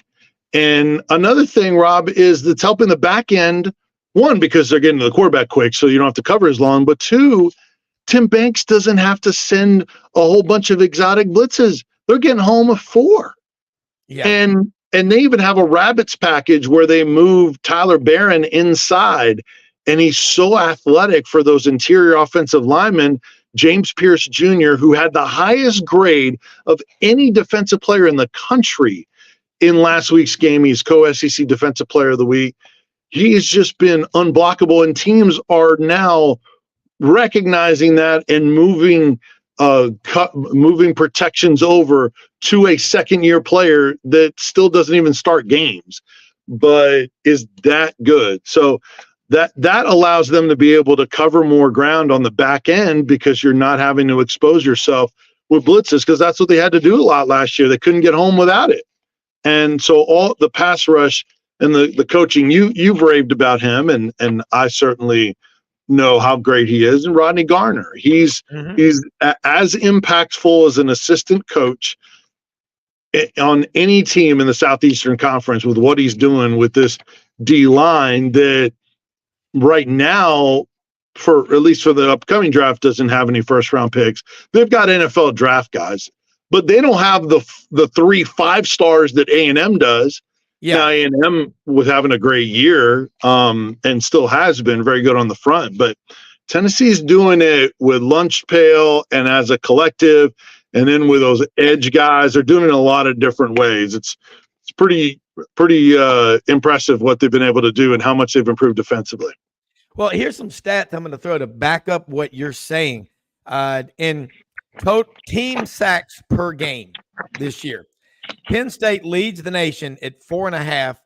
And another thing, Rob, is that's helping the back end, one, because they're getting to the quarterback quick, so you don't have to cover as long, but two, Tim Banks doesn't have to send a whole bunch of exotic blitzes. They're getting home with 4. Yeah. And they even have a rabbits package where they move Tyler Barron inside, and he's so athletic for those interior offensive linemen. James Pierce Jr., who had the highest grade of any defensive player in the country in last week's game. He's co-SEC Defensive Player of the Week. He's just been unblockable, and teams are now recognizing that and moving protections over to a second-year player that still doesn't even start games, but is that good. So that allows them to be able to cover more ground on the back end because you're not having to expose yourself with blitzes, because that's what they had to do a lot last year. They couldn't get home without it. And so all the pass rush and the coaching, you've raved about him, and I certainly know how great he is. And Rodney Garner, he's as impactful as an assistant coach on any team in the Southeastern Conference with what he's doing with this D line that right now, for at least for the upcoming draft, doesn't have any first round picks. They've got NFL draft guys, but they don't have the 3 5-stars that A&M does. Yeah. Now A&M was having a great year, and still has been very good on the front, but Tennessee's doing it with lunch pail and as a collective, and then with those edge guys. They're doing it in a lot of different ways. It's pretty impressive what they've been able to do and how much they've improved defensively. Well, here's some stats I'm going to throw to back up what you're saying. In team sacks per game this year, Penn State leads the nation at 4.5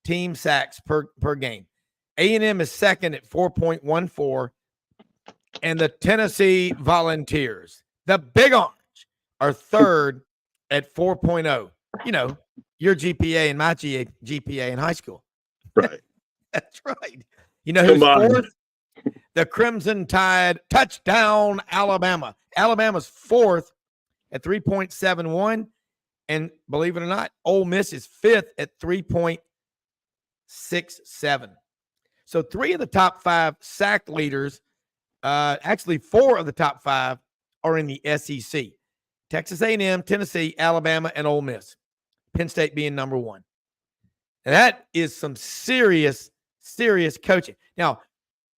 team sacks per game. A&M is second at 4.14, and the Tennessee Volunteers, the Big Orange, are third at 4.0. You know, your GPA and my GPA in high school. Right. That's right. You know who's fourth? The Crimson Tide, touchdown, Alabama. Alabama's fourth at 3.71. And believe it or not, Ole Miss is fifth at 3.67. So 3 of the top 5 sack leaders, actually 4 of the top 5 are in the SEC. Texas A&M, Tennessee, Alabama, and Ole Miss. Penn State being number 1. And that is some serious coaching. Now,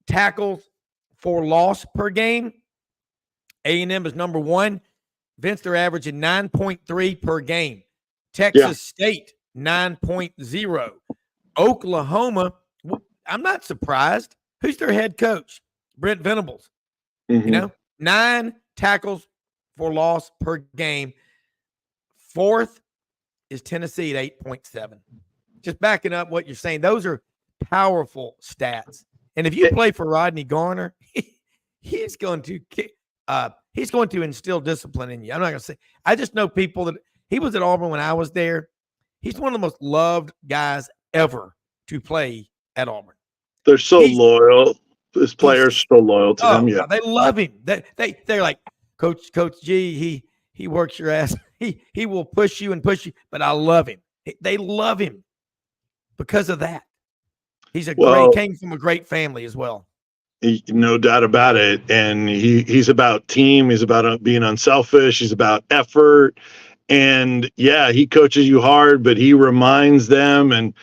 tackles for loss per game, A&M is number 1. Vince, they're averaging 9.3 per game. Texas State, 9.0. Oklahoma, I'm not surprised. Who's their head coach? Brent Venables. You know, 9 tackles for loss per game. Fourth is Tennessee at 8.7. Just backing up what you're saying. Those are powerful stats. And if you play for Rodney Garner, he's going to instill discipline in you. I'm not going to say. I just know people that he was at Auburn when I was there. He's one of the most loved guys ever to play at Auburn. They're so loyal. His players so loyal to him. Yeah, they love him. They're like, Coach G. He works your ass. He will push you and push you. But I love him. They love him because of that. He came from a great family as well. No doubt about it. And he's about team. He's about being unselfish. He's about effort. And yeah, he coaches you hard, but he reminds them. And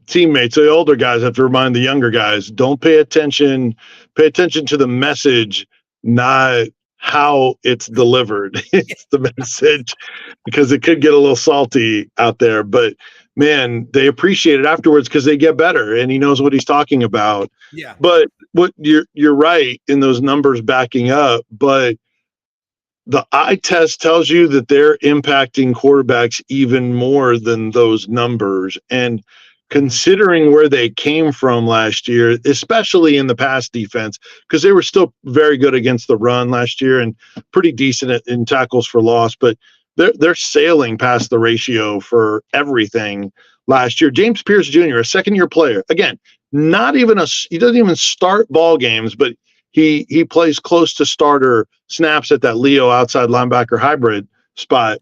teammates, the older guys have to remind the younger guys, don't pay attention to the message, not how it's delivered. It's the message, because it could get a little salty out there, but man, they appreciate it afterwards because they get better and he knows what he's talking about. Yeah. But what you're right in those numbers backing up, but the eye test tells you that they're impacting quarterbacks even more than those numbers. And considering where they came from last year, especially in the pass defense, because they were still very good against the run last year and pretty decent in tackles for loss, but they're sailing past the ratio for everything last year. James Pierce Jr., a second-year player, again, he doesn't even start ball games, but he plays close to starter snaps at that Leo outside linebacker hybrid spot.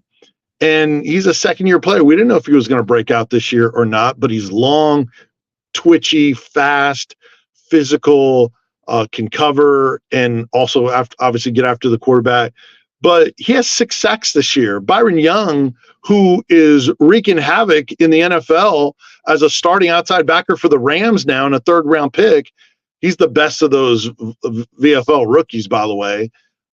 And he's a second-year player. We didn't know if he was going to break out this year or not, but he's long, twitchy, fast, physical, can cover, and also obviously get after the quarterback. But he has 6 sacks this year. Byron Young, who is wreaking havoc in the NFL as a starting outside backer for the Rams now and a third-round pick, he's the best of those VFL rookies, by the way.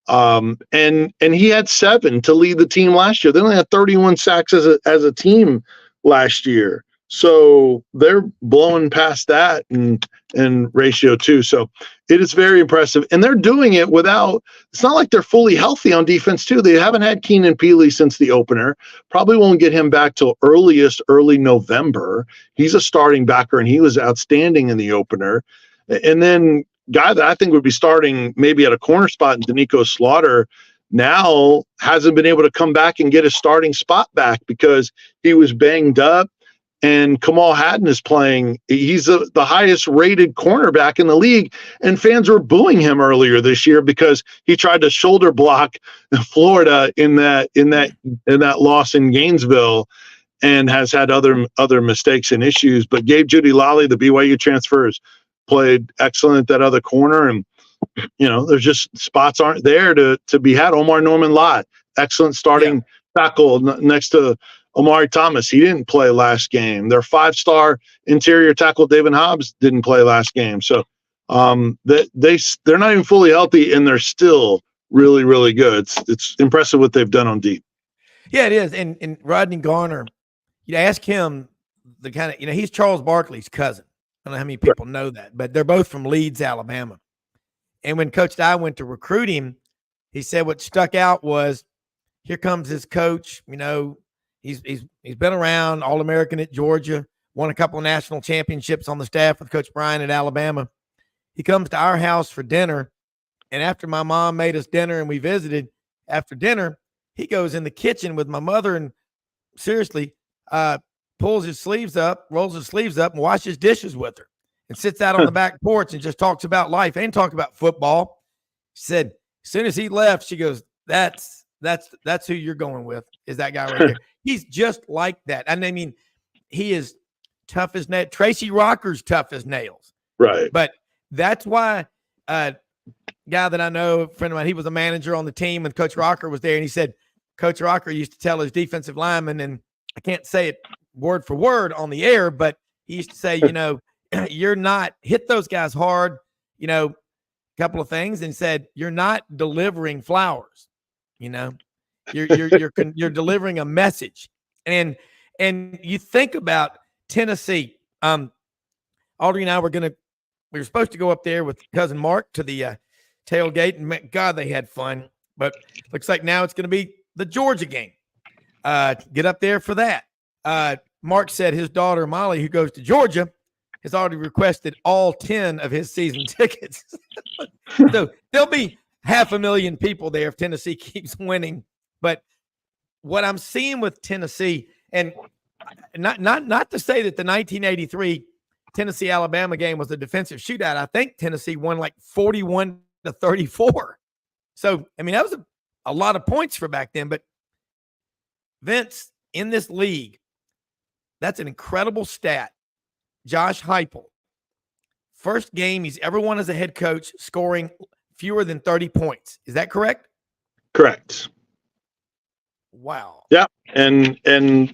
And he had 7 to lead the team last year. They only had 31 sacks as a team last year. So they're blowing past that and ratio too. So it is very impressive. And they're doing it without, it's not like they're fully healthy on defense too. They haven't had Keenan Peely since the opener. Probably won't get him back till early November. He's a starting backer and he was outstanding in the opener. And then guy that I think would be starting maybe at a corner spot in Danico Slaughter now hasn't been able to come back and get his starting spot back because he was banged up. And Kamal Haddon is playing. He's the highest rated cornerback in the league. And fans were booing him earlier this year because he tried to shoulder block Florida in that loss in Gainesville and has had other mistakes and issues. But Gabe Judy-Lally, the BYU transfers, played excellent at that other corner. And, there's just spots aren't there to be had. Omar Norman Lott, excellent starting tackle next to Omari Thomas. He didn't play last game. Their 5-star interior tackle, David Hobbs, didn't play last game. So they're not even fully healthy, and they're still really, really good. It's impressive what they've done on deep. Yeah, it is. And Rodney Garner, ask him the kind of, he's Charles Barkley's cousin. I don't know how many people know that, but they're both from Leeds, Alabama. And when Coach Dye went to recruit him, he said what stuck out was, here comes his coach, He's been around, All-American at Georgia, won a couple of national championships on the staff with Coach Browne at Alabama. He comes to our house for dinner, and after my mom made us dinner and we visited, after dinner, he goes in the kitchen with my mother and seriously rolls his sleeves up and washes dishes with her and sits out on the back porch and just talks about life and talk about football. She said, as soon as he left, she goes, that's who you're going with, is that guy right there. He's just like that. And I mean, he is tough as nails. Tracy Rocker's tough as nails. Right. But that's why guy that I know, a friend of mine, he was a manager on the team and Coach Rocker was there. And he said, Coach Rocker used to tell his defensive linemen, and I can't say it word for word on the air, but he used to say, you're not hit those guys hard, a couple of things, and said, you're not delivering flowers, You're delivering a message. And you think about Tennessee. Audrey and I we were supposed to go up there with cousin Mark to the tailgate, and God, they had fun. But looks like now it's going to be the Georgia game. Get up there for that. Mark said his daughter Molly, who goes to Georgia, has already requested all 10 of his season tickets. So there'll be 500,000 people there if Tennessee keeps winning. But what I'm seeing with Tennessee, and not to say that the 1983 Tennessee-Alabama game was a defensive shootout. I think Tennessee won like 41-34. So, I mean, that was a lot of points for back then. But Vince, in this league, that's an incredible stat. Josh Heupel, first game he's ever won as a head coach, scoring fewer than 30 points. Is that correct? Correct. Wow. Yeah. And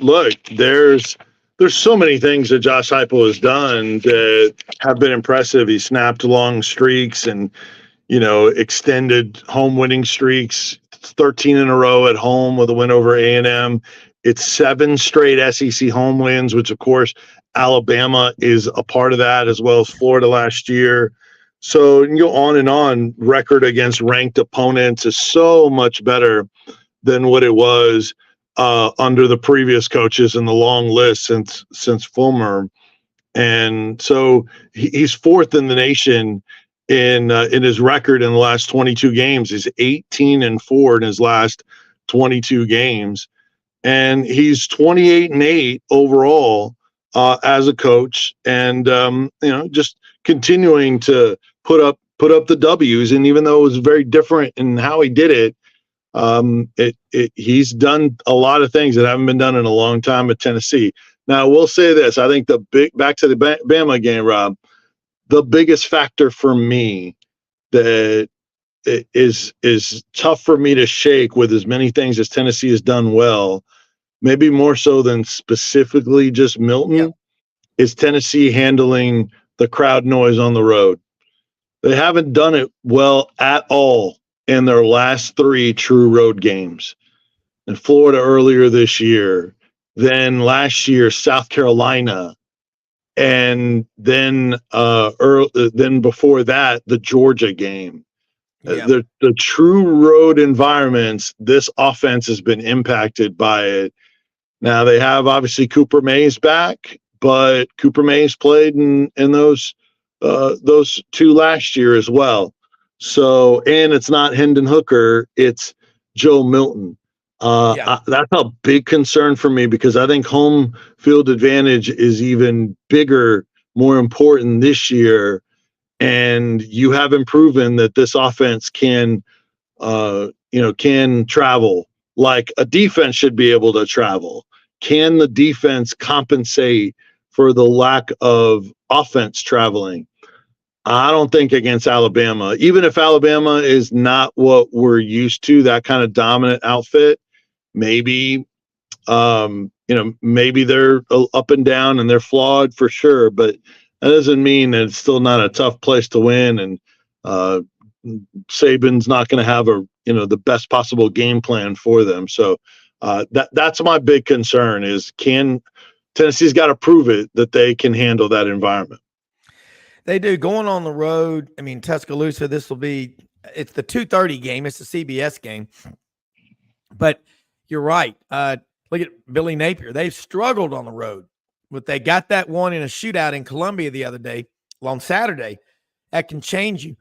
look, there's there's so many things that Josh Heupel has done that have been impressive. He snapped long streaks and, extended home winning streaks, 13 in a row at home with a win over A&M. It's 7 straight SEC home wins, which of course Alabama is a part of that, as well as Florida last year. So you can go on and on. Record against ranked opponents is so much better than what it was under the previous coaches in the long list since Fulmer. And so he's 4th in the nation in his record in the last 22 games. He's 18-4 in his last 22 games. And he's 28-8 overall as a coach, and just continuing to put up the W's. And even though it was very different in how he did it, he's done a lot of things that haven't been done in a long time at Tennessee. Now, I will say this: I think back to the Bama game, Rob, the biggest factor for me that is tough for me to shake with as many things as Tennessee has done well, maybe more so than specifically just Milton, is Tennessee handling the crowd noise on the road. They haven't done it well at all in their last 3 true road games. In Florida earlier this year, then last year South Carolina, and then before that the Georgia game. The true road environments, this offense has been impacted by it. Now they have obviously Cooper Mays back, but Cooper Mays played in those 2 last year as well. So, and it's not Hendon Hooker, it's Joe Milton. That's a big concern for me, because I think home field advantage is even bigger, more important this year. And you haven't proven that this offense can travel like a defense should be able to travel. Can the defense compensate for the lack of offense traveling? I don't think against Alabama, even if Alabama is not what we're used to, that kind of dominant outfit, maybe they're up and down and they're flawed for sure, but that doesn't mean that it's still not a tough place to win. And Saban's not going to have the best possible game plan for them. So that's my big concern is, Tennessee's got to prove it that they can handle that environment. They do. Going on the road, I mean, Tuscaloosa, it's the 2:30 game. It's the CBS game. But you're right. Look at Billy Napier. They've struggled on the road, but they got that one in a shootout in Columbia the other day, on Saturday. That can change you.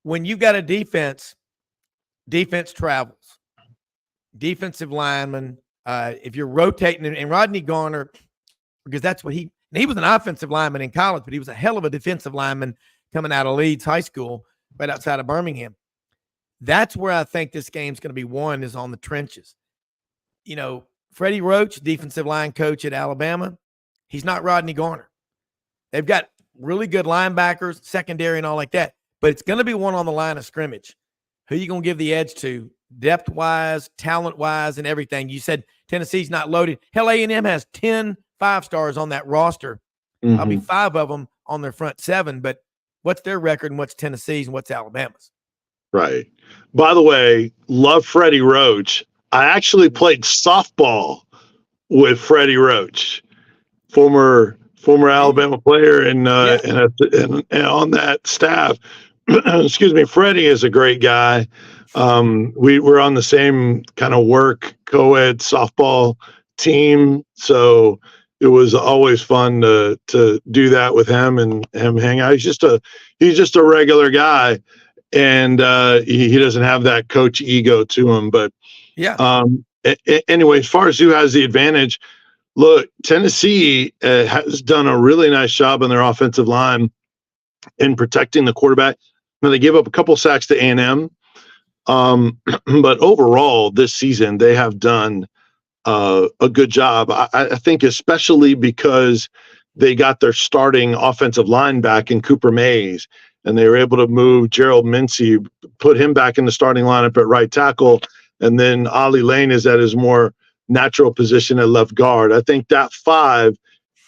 When you've got a defense travels. Defensive lineman, if you're rotating, and Rodney Garner, because that's what he was an offensive lineman in college, but he was a hell of a defensive lineman coming out of Leeds High School right outside of Birmingham. That's where I think this game's going to be won, is on the trenches. Freddie Roach, defensive line coach at Alabama, he's not Rodney Garner. They've got really good linebackers, secondary and all like that, but it's going to be one on the line of scrimmage. Who are you going to give the edge to, depth-wise, talent-wise, and everything? You said Tennessee's not loaded. Hell, A&M has 10 5-stars on that roster. Mm-hmm. I'll be 5 of them on their front 7, but what's their record and what's Tennessee's and what's Alabama's? Right. By the way, love Freddie Roach. I actually played softball with Freddie Roach, former Alabama player, and on that staff. Excuse me. Freddie is a great guy. We were on the same kind of work co-ed softball team, so it was always fun to do that with him and him hang out. He's just a regular guy, and he doesn't have that coach ego to him. But anyway, as far as who has the advantage, look, Tennessee has done a really nice job on their offensive line in protecting the quarterback. Now, they gave up a couple sacks to A&M, but overall this season they have done a good job. I think especially because they got their starting offensive line back in Cooper Mays, and they were able to move Gerald Mincey, put him back in the starting lineup at right tackle, and then Ollie Lane is at his more natural position at left guard. I think that 5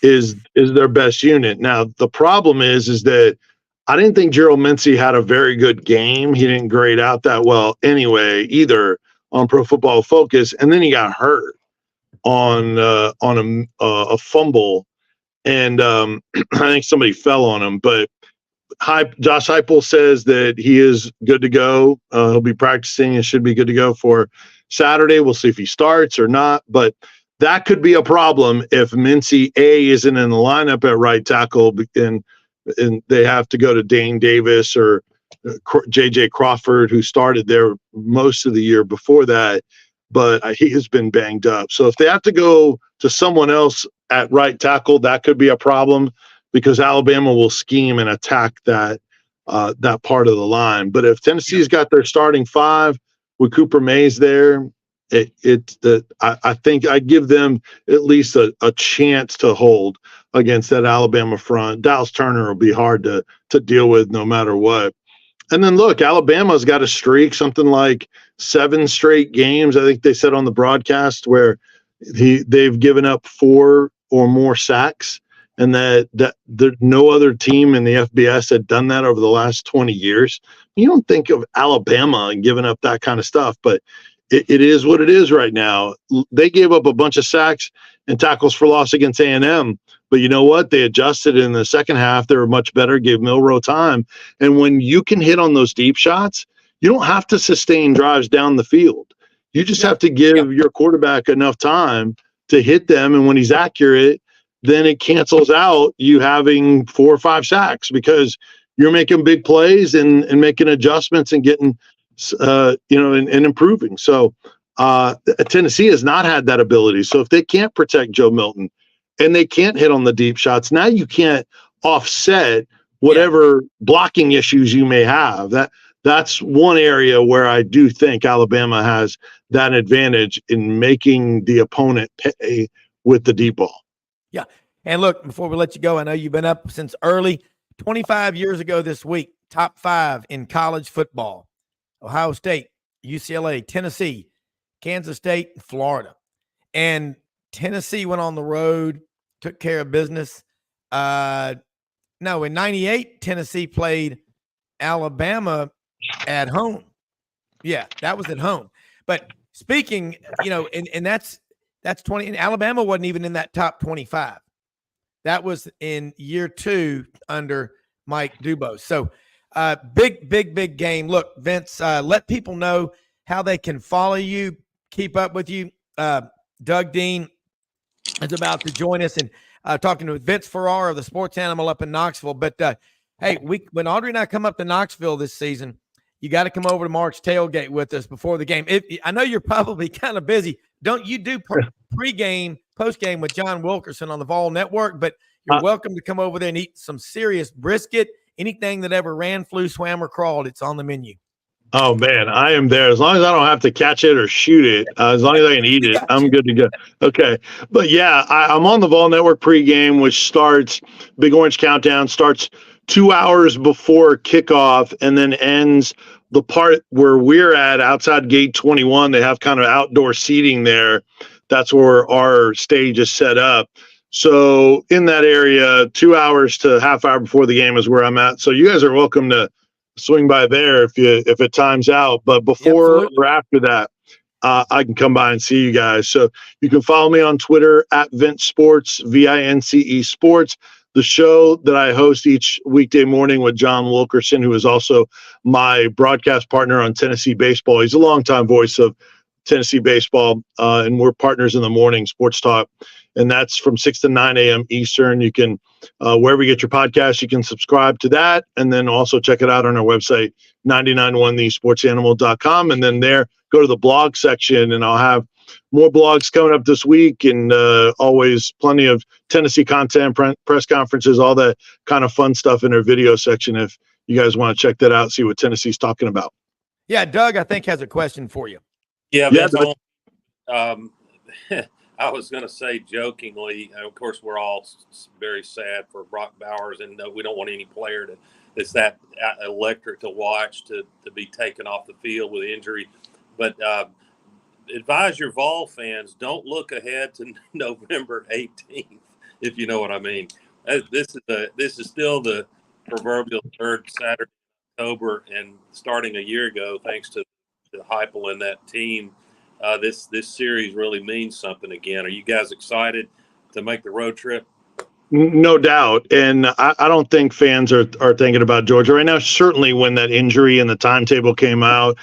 is their best unit. Now the problem is that I didn't think Gerald Mincey had a very good game. He didn't grade out that well anyway either on Pro Football Focus, and then he got hurt on a fumble, and I think somebody fell on him. But Josh Heupel says that he is good to go. He'll be practicing and should be good to go for Saturday. We'll see if he starts or not, but that could be a problem if Mincey isn't in the lineup at right tackle, and they have to go to Dane Davis or J.J. Crawford, who started there most of the year before that, but he has been banged up. So if they have to go to someone else at right tackle, that could be a problem because Alabama will scheme and attack that part of the line. But if Tennessee's got their starting five with Cooper Mays there, I think I give them at least a chance to hold against that Alabama front. Dallas Turner will be hard to deal with no matter what. And then look, Alabama's got a streak, something like 7 straight games, I think they said on the broadcast, where they've given up 4 or more sacks, and that no other team in the FBS had done that over the last 20 years. You don't think of Alabama and giving up that kind of stuff, but it is what it is right now. They gave up a bunch of sacks and tackles for loss against A&M, but you know what? They adjusted in the second half. They were much better, gave Milroe time. And when you can hit on those deep shots, you don't have to sustain drives down the field. You just have to give your quarterback enough time to hit them. And when he's accurate, then it cancels out you having 4 or 5 sacks because you're making big plays and making adjustments and getting and improving. So Tennessee has not had that ability. So if they can't protect Joe Milton and they can't hit on the deep shots, now you can't offset whatever blocking issues you may have. That's one area where I do think Alabama has that advantage in making the opponent pay with the deep ball. Yeah. And look, before we let you go, I know you've been up since early. 25 years ago this week, top 5 in college football. Ohio State, UCLA, Tennessee, Kansas State, Florida. And Tennessee went on the road, took care of business. In 98, Tennessee played Alabama at home. Yeah, that was at home. But speaking, and that's 20, and Alabama wasn't even in that top 25. That was in year 2 under Mike Dubose. So big game. Look, Vince, let people know how they can follow you, keep up with you. Doug Dean is about to join us and talking with Vince Ferrara of the Sports Animal up in Knoxville. But hey, when Audrey and I come up to Knoxville this season, you got to come over to Mark's Tailgate with us before the game. I know you're probably kind of busy. Don't you do pregame, postgame with John Wilkerson on the Vol Network? But you're welcome to come over there and eat some serious brisket. Anything that ever ran, flew, swam, or crawled, it's on the menu. Oh, man, I am there. As long as I don't have to catch it or shoot it, as long as I can eat it, I'm good to go. Okay. But, yeah, I'm on the Vol Network pregame, which starts, Big Orange Countdown, starts 2 hours before kickoff and then ends the part where we're at outside gate 21. They have kind of outdoor seating there. That's where our stage is set up. So in that area, 2 hours to half hour before the game is where I'm at. So you guys are welcome to swing by there if it times out. But before or after that, I can come by and see you guys. So you can follow me on Twitter at Vince Sports, VINCE Sports. The show that I host each weekday morning with John Wilkerson, who is also my broadcast partner on Tennessee baseball. He's a longtime voice of Tennessee baseball, and we're partners in the morning, Sports Talk. And that's from 6 to 9 a.m. Eastern. You can, wherever you get your podcast, you can subscribe to that. And then also check it out on our website, 991thesportsanimal.com. And then there, go to the blog section, and I'll have more blogs coming up this week, and always plenty of Tennessee content, press conferences, all that kind of fun stuff in our video section if you guys want to check that out, see what Tennessee's talking about. Yeah, Doug, I think, has a question for you. Yeah, I was going to say jokingly, of course, we're all very sad for Brock Bowers, and we don't want any player that's that electric to watch to be taken off the field with injury. But advise your Vol fans, don't look ahead to November 18th. if you know what I mean. This is still the proverbial third Saturday in October, and starting a year ago, thanks to the Heupel and that team, this series really means something again. Are you guys excited to make the road trip? No doubt. And I don't think fans are thinking about Georgia right now. Certainly when that injury and the timetable came out,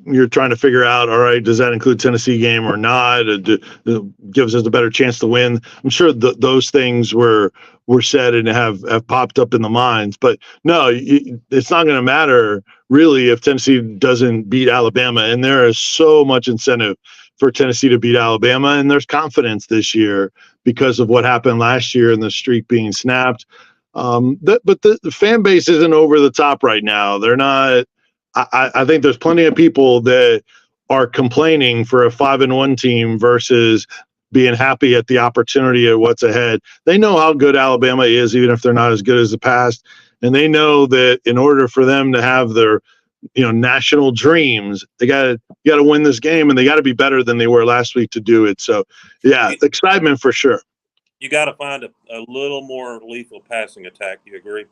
you're trying to figure out, all right, does that include Tennessee game or not? It gives us a better chance to win. I'm sure those things were said and have popped up in the minds. But no, it's not going to matter really if Tennessee doesn't beat Alabama. And there is so much incentive for Tennessee to beat Alabama. And there's confidence this year because of what happened last year and the streak being snapped. But the fan base isn't over the top right now. They're not. I think there's plenty of people that are complaining for a 5-1 team versus being happy at the opportunity of what's ahead. They know how good Alabama is, even if they're not as good as the past. And they know that in order for them to have their national dreams, you got to win this game, and they got to be better than they were last week to do it. So, yeah, excitement for sure. You got to find a little more lethal passing attack. Do you agree?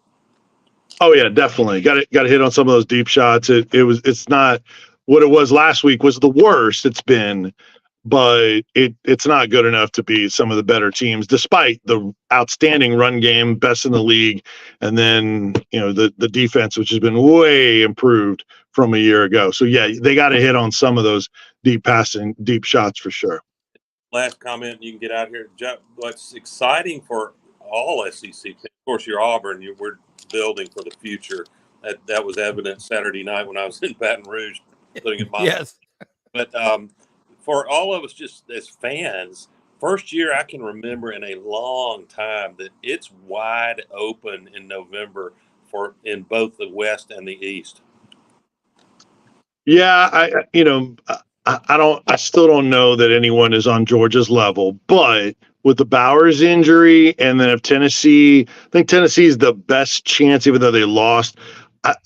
Oh yeah, definitely. Got to hit on some of those deep shots. It's not what it was last week was the worst it's been, but it's not good enough to be some of the better teams, despite the outstanding run game, best in the league, and then the defense, which has been way improved from a year ago. So yeah, they got to hit on some of those deep passing, deep shots for sure. Last comment, you can get out here. What's exciting for all SEC, of course, you're Auburn. We're building for the future. That was evident Saturday night when I was in Baton Rouge, putting it my Yes. But for all of us, just as fans, first year I can remember in a long time that it's wide open in November in both the West and the East. Yeah, I still don't know that anyone is on Georgia's level, but with the Bowers injury, and then if I think Tennessee is the best chance, even though they lost.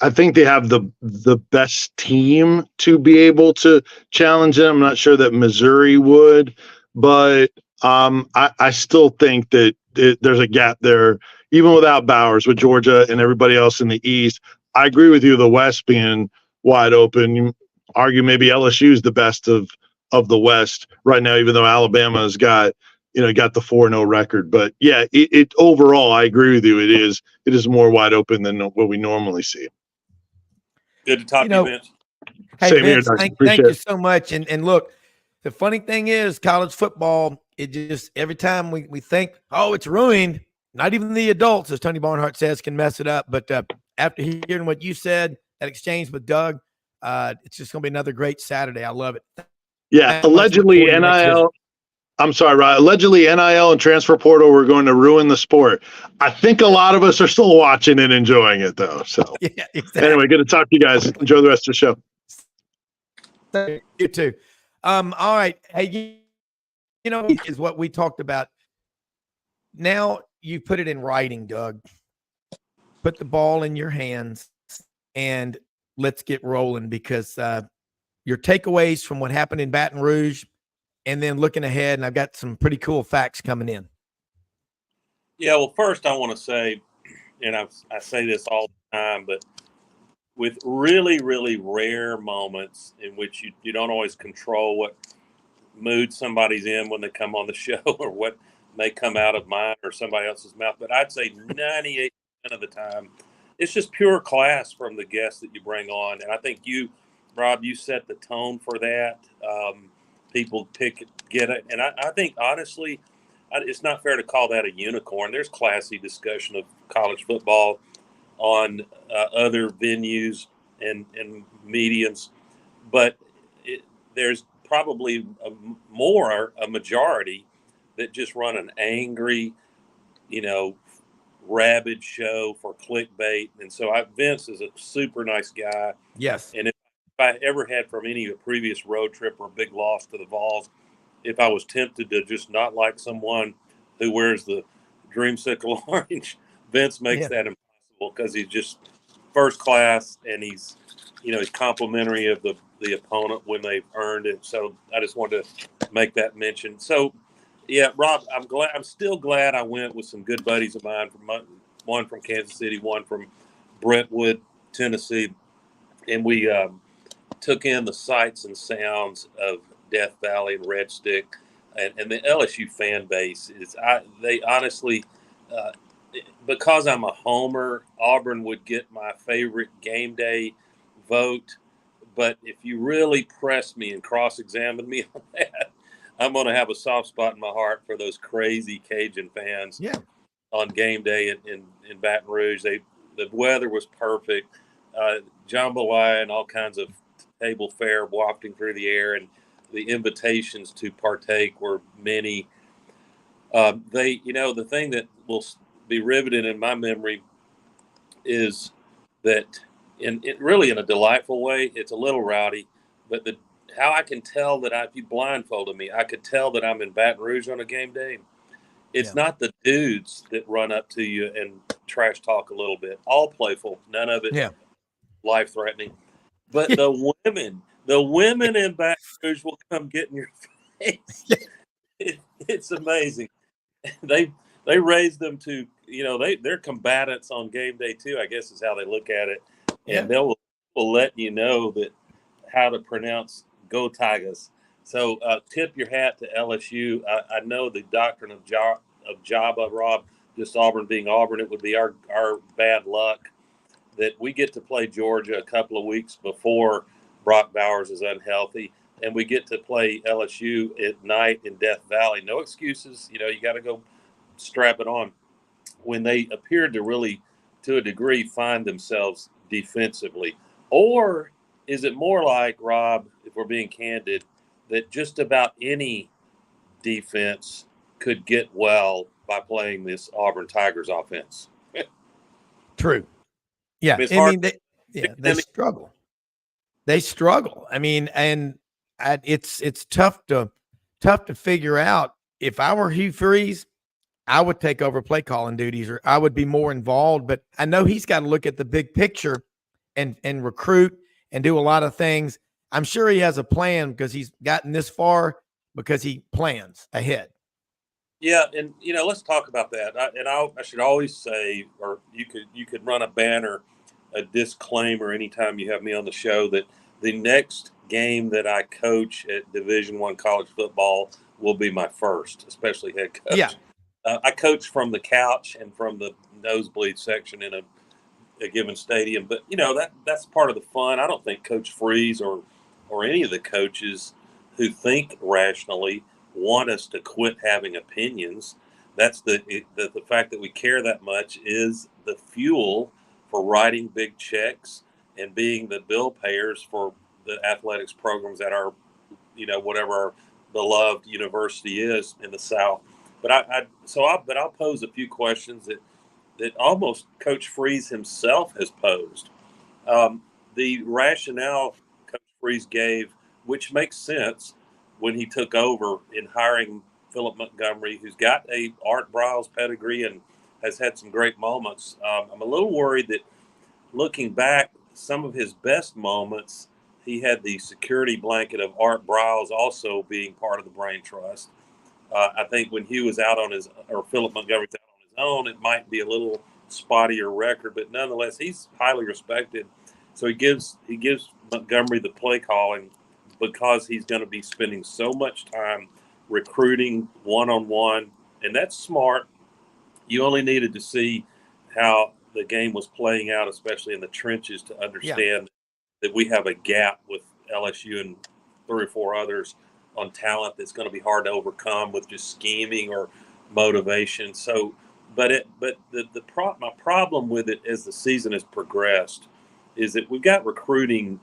I think they have the best team to be able to challenge them. I'm not sure that Missouri would, but I still think that there's a gap there, even without Bowers, with Georgia and everybody else in the East. I agree with you, the West being wide open. You argue maybe LSU is the best of the West right now, even though Alabama's got the 4-0 record. But yeah, it overall, I agree with you. It is more wide open than what we normally see. Good to talk to you, Vince. Hey, Same Vince, here, thank you so much. And look, the funny thing is college football, it just every time we think, oh, it's ruined, not even the adults, as Tony Barnhart says, can mess it up. But after hearing what you said, that exchange with Doug, it's just going to be another great Saturday. I love it. Yeah, allegedly NIL. I'm sorry, Rod. Allegedly NIL and transfer portal were going to ruin the sport. I think a lot of us are still watching and enjoying it, though. So yeah, exactly. Anyway, good to talk to you guys. Enjoy the rest of the show. You too. All right. Hey, is what we talked about. Now you put it in writing, Doug. Put the ball in your hands and let's get rolling, because your takeaways from what happened in Baton Rouge, and then looking ahead, and I've got some pretty cool facts coming in. Yeah, well, first I want to say, and I say this all the time, but with really, really rare moments in which you don't always control what mood somebody's in when they come on the show or what may come out of mine or somebody else's mouth, but I'd say 98% of the time, it's just pure class from the guests that you bring on. And I think you, Rob, you set the tone for that. People get it. And I think, honestly, it's not fair to call that a unicorn. There's classy discussion of college football on other venues and mediums, but there's probably a majority that just run an angry, rabid show for clickbait. And so Vince is a super nice guy. Yes. And if I ever had from any previous road trip or big loss to the Vols, if I was tempted to just not like someone who wears the dreamsicle orange, Vince makes that impossible, because he's just first class, and he's complimentary of the opponent when they've earned it. So I just wanted to make that mention. So Yeah, Rob, I'm still glad I went with some good buddies of mine, one from Kansas City, one from Brentwood, Tennessee, and we took in the sights and sounds of Death Valley and Red Stick, and the LSU fan base they honestly, uh, because I'm a homer, Auburn would get my favorite game day vote. But if you really press me and cross-examine me on that, I'm going to have a soft spot in my heart for those crazy Cajun fans. Yeah. On game day in Baton Rouge, the weather was perfect, jambalaya and all kinds of table fare wafting through the air, and the invitations to partake were many. The thing that will be riveted in my memory is that really in a delightful way, it's a little rowdy, but how I can tell that if you blindfolded me, I could tell that I'm in Baton Rouge on a game day. It's not the dudes that run up to you and trash talk a little bit, all playful, none of it life threatening. But the women in Baton Rouge will come get in your face. It's amazing. They raise them to, they're combatants on game day too, I guess is how they look at it. And will let you know that how to pronounce Go Tigers. So tip your hat to LSU. I know the doctrine of Jabba, Rob, just Auburn being Auburn, it would be our bad luck that we get to play Georgia a couple of weeks before Brock Bowers is unhealthy, and we get to play LSU at night in Death Valley. No excuses. You got to go strap it on. When they appeared to really, to a degree, find themselves defensively. Or is it more like, Rob, if we're being candid, that just about any defense could get well by playing this Auburn Tigers offense? True. Yeah. They struggle. They struggle. I mean, and it's tough to figure out. If I were Hugh Freeze, I would take over play calling duties, or I would be more involved. But I know he's got to look at the big picture and recruit and do a lot of things. I'm sure he has a plan because he's gotten this far because he plans ahead. Yeah, and let's talk about that. I should always say, or you could run a banner, a disclaimer anytime you have me on the show, that the next game that I coach at Division I college football will be my first, especially head coach. Yeah. I coach from the couch and from the nosebleed section in a given stadium, but that's part of the fun. I don't think Coach Freeze or any of the coaches who think rationally want us to quit having opinions. That's the fact that we care that much is the fuel for writing big checks and being the bill payers for the athletics programs at our, whatever our beloved university is in the South. But I'll pose a few questions that almost Coach Freeze himself has posed. The rationale Coach Freeze gave, which makes sense when he took over in hiring Philip Montgomery, who's got a Art Briles pedigree and has had some great moments. I'm a little worried that looking back, some of his best moments, he had the security blanket of Art Briles also being part of the Brain Trust. I think when Hugh was out on Philip Montgomery's out on his own, it might be a little spottier record, but nonetheless, he's highly respected. So he gives Montgomery the play calling because he's going to be spending so much time recruiting one-on-one, and that's smart. You only needed to see how the game was playing out, especially in the trenches, to understand that we have a gap with LSU and 3 or 4 others on talent that's going to be hard to overcome with just scheming or motivation. So, my problem with it as the season has progressed is that we've got recruiting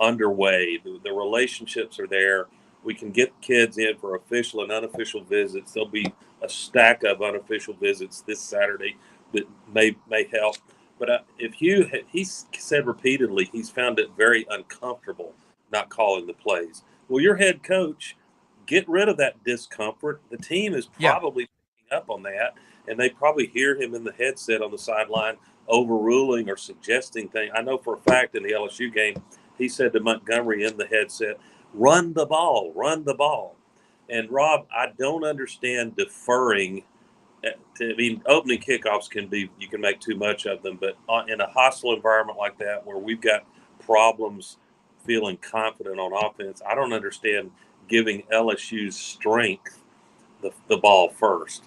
underway. The relationships are there. We can get kids in for official and unofficial visits. There'll be a stack of unofficial visits this Saturday that may help. But if he's said repeatedly, he's found it very uncomfortable not calling the plays. Well, your head coach, get rid of that discomfort. The team is probably picking up on that, and they probably hear him in the headset on the sideline overruling or suggesting things. I know for a fact in the LSU game, he said to Montgomery in the headset, run the ball, run the ball. And Rob, I don't understand deferring. Opening kickoffs you can make too much of them, but in a hostile environment like that where we've got problems feeling confident on offense, I don't understand giving LSU's strength the ball first.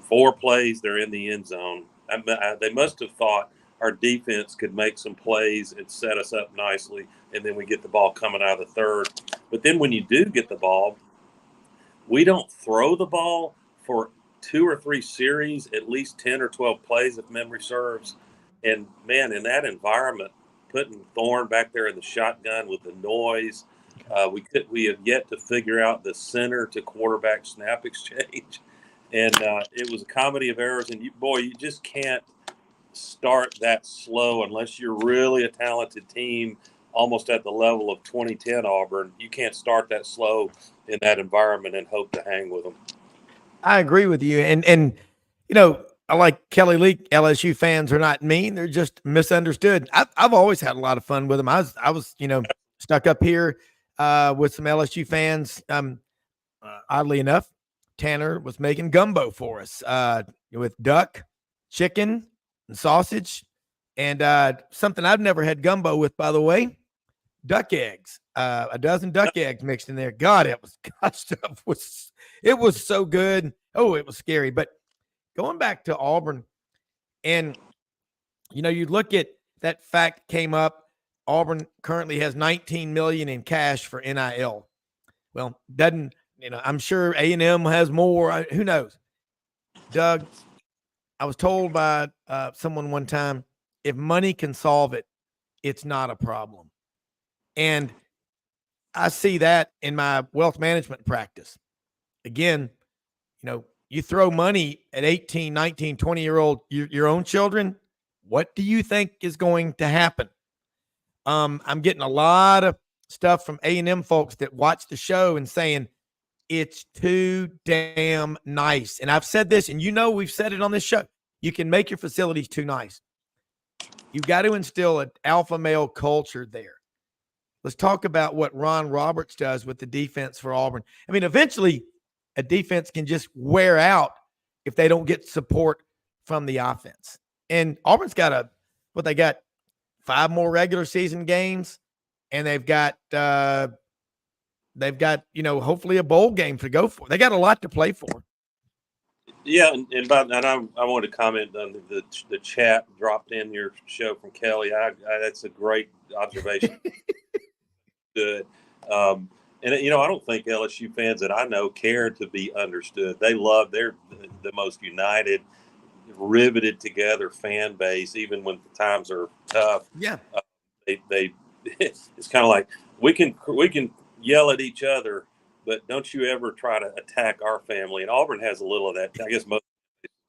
4 plays, they're in the end zone. They must have thought our defense could make some plays and set us up nicely, and then we get the ball coming out of the third. But then when you do get the ball, we don't throw the ball for 2 or 3 series, at least 10 or 12 plays, if memory serves. And, man, in that environment, putting Thorne back there in the shotgun with the noise, we have yet to figure out the center to quarterback snap exchange. And it was a comedy of errors. And, you just can't start that slow unless you're really a talented team, almost at the level of 2010 Auburn. You can't start that slow in that environment and hope to hang with them. I agree with you. And I like Kelly Leak. LSU fans are not mean. They're just misunderstood. I've always had a lot of fun with them. I was stuck up here with some LSU fans. Oddly enough, Tanner was making gumbo for us with duck, chicken, and sausage, and something I've never had gumbo with, by the way, duck eggs. A dozen duck eggs mixed in there. God, it was so good. Oh, it was scary. But going back to Auburn, and you look at that fact came up. Auburn currently has $19 million in cash for NIL. Well, doesn't I'm sure A&M has more. Who knows? Doug, I was told by someone one time, if money can solve it, it's not a problem. And I see that in my wealth management practice. Again, you throw money at 18, 19, 20-year-old, your own children, what do you think is going to happen? I'm getting a lot of stuff from A&M folks that watch the show and saying, it's too damn nice. And I've said this, and we've said it on this show. You can make your facilities too nice. You've got to instill an alpha male culture there. Let's talk about what Ron Roberts does with the defense for Auburn. I mean, eventually a defense can just wear out if they don't get support from the offense. And Auburn's got they got 5 more regular season games, and they've got hopefully a bowl game to go for. They got a lot to play for. Yeah, and I want to comment on the chat dropped in your show from Kelly. That's a great observation. Good. And I don't think LSU fans that I know care to be understood. They're the most united, riveted together fan base, even when the times are tough. Yeah. It's kind of like we can yell at each other, but don't you ever try to attack our family. And Auburn has a little of that. I guess most.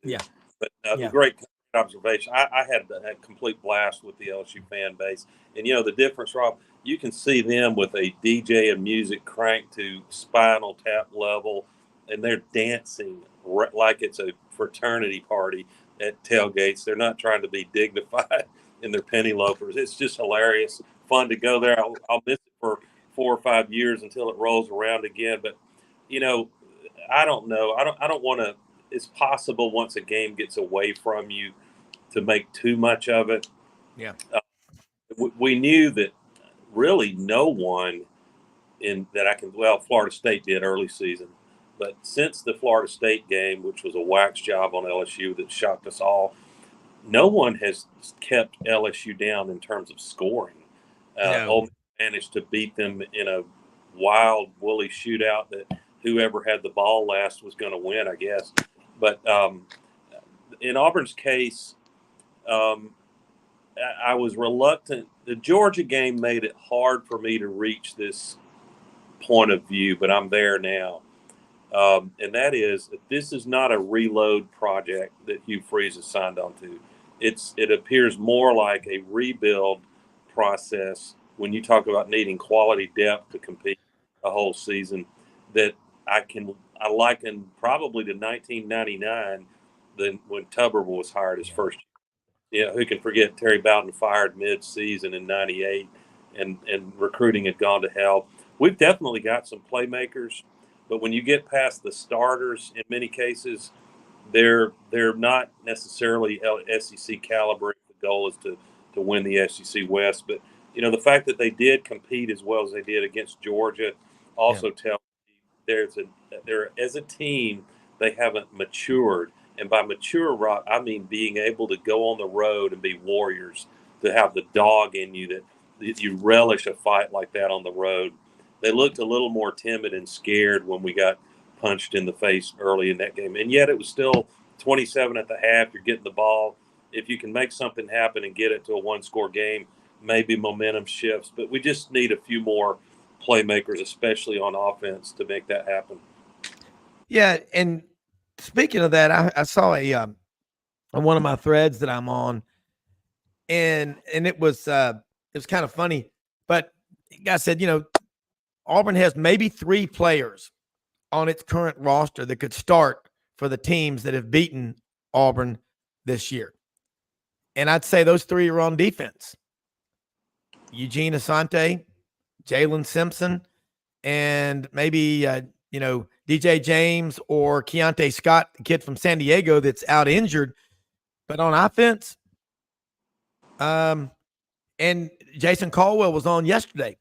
Yeah. But great observation. I had a complete blast with the LSU fan base. And, the difference, Rob, you can see them with a DJ and music cranked to Spinal Tap level, and they're dancing like it's a fraternity party at tailgates. They're not trying to be dignified in their penny loafers. It's just hilarious, fun to go there. I'll miss it for 4 or 5 years until it rolls around again. But, I don't know. I don't want to. It's possible once a game gets away from you to make too much of it. Yeah. We knew that really no one Florida State did early season. But since the Florida State game, which was a wax job on LSU that shocked us all, no one has kept LSU down in terms of scoring. Ole Miss managed to beat them in a wild, woolly shootout that whoever had the ball last was going to win, I guess. But in Auburn's case, I was reluctant. The Georgia game made it hard for me to reach this point of view, but I'm there now. And that is that this is not a reload project that Hugh Freeze has signed on to. It appears more like a rebuild process when you talk about needing quality depth to compete a whole season. That I liken probably to 1999, when Tuberville was hired his first year. Yeah, who can forget Terry Bowden fired mid-season in '98, and recruiting had gone to hell. We've definitely got some playmakers, But when you get past the starters, in many cases, they're not necessarily SEC caliber. The goal is to win the SEC West. But, the fact that they did compete as well as they did against Georgia also tells me they're as a team, they haven't matured. And by mature, Rob, I mean being able to go on the road and be warriors, to have the dog in you, that you relish a fight like that on the road. They looked a little more timid and scared when we got punched in the face early in that game. And yet it was still 27 at the half. You're getting the ball. If you can make something happen and get it to a one-score game, maybe momentum shifts. But we just need a few more playmakers, especially on offense, to make that happen. Yeah, and speaking of that, I saw on one of my threads that I'm on, and it was kind of funny. But the guy said, Auburn has maybe 3 players on its current roster that could start for the teams that have beaten Auburn this year. And I'd say those 3 are on defense. Eugene Asante, Jalen Simpson, and maybe, DJ James or Keontae Scott, the kid from San Diego that's out injured. But on offense, and Jason Caldwell was on yesterday.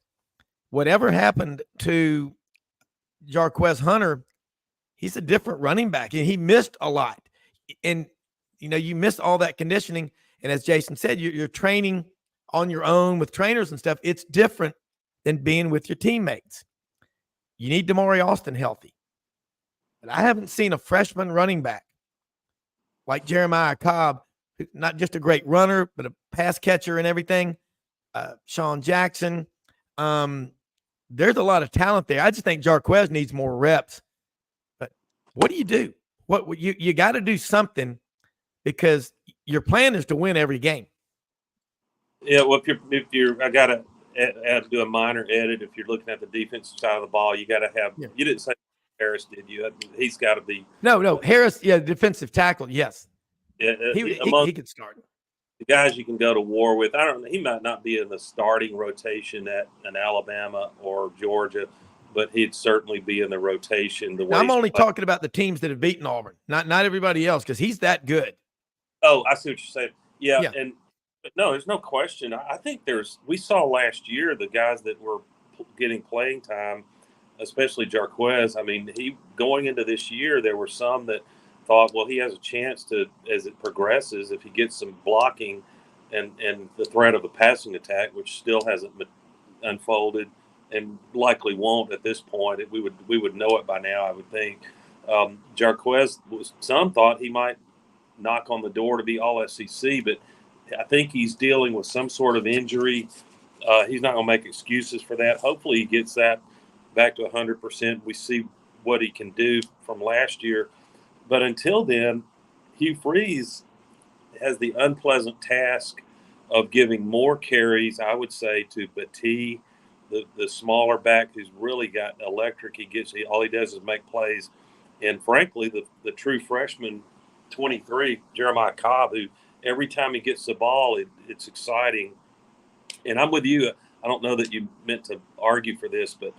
Whatever happened to Jarquez Hunter, he's a different running back, and he missed a lot. And, you missed all that conditioning. And as Jason said, you're training on your own with trainers and stuff. It's different than being with your teammates. You need Damari Austin healthy. But I haven't seen a freshman running back like Jeremiah Cobb, not just a great runner, but a pass catcher and everything. Sean Jackson. There's a lot of talent there. I just think Jarquez needs more reps. But what do you do? What you got to do something, because your plan is to win every game. Yeah, well, if you're, I got to do a minor edit. If you're looking at the defensive side of the ball, you got to have. Yeah. You didn't say Harris, did you? I mean, he's got to be. No, Harris. Yeah, defensive tackle. Yes. Yeah, he could start. The guys you can go to war with. I don't know. He might not be in the starting rotation at an Alabama or Georgia, but he'd certainly be in the rotation. I'm only talking about the teams that have beaten Auburn, not everybody else, because he's that good. Oh, I see what you're saying. Yeah. And no, there's no question. I think we saw last year the guys that were getting playing time, especially Jarquez. I mean, he going into this year, there were some that thought, well, he has a chance to, as it progresses, if he gets some blocking and the threat of a passing attack, which still hasn't unfolded and likely won't at this point. We would know it by now, I would think. Jarquez, some thought he might knock on the door to be all SEC, but I think he's dealing with some sort of injury. He's not going to make excuses for that. Hopefully he gets that back to 100%. We see what he can do from last year. But until then, Hugh Freeze has the unpleasant task of giving more carries, I would say, to Batee, the smaller back who's really got electric. All he does is make plays. And frankly, the true freshman, 23, Jeremiah Cobb, who every time he gets the ball, it's exciting. And I'm with you. I don't know that you meant to argue for this, but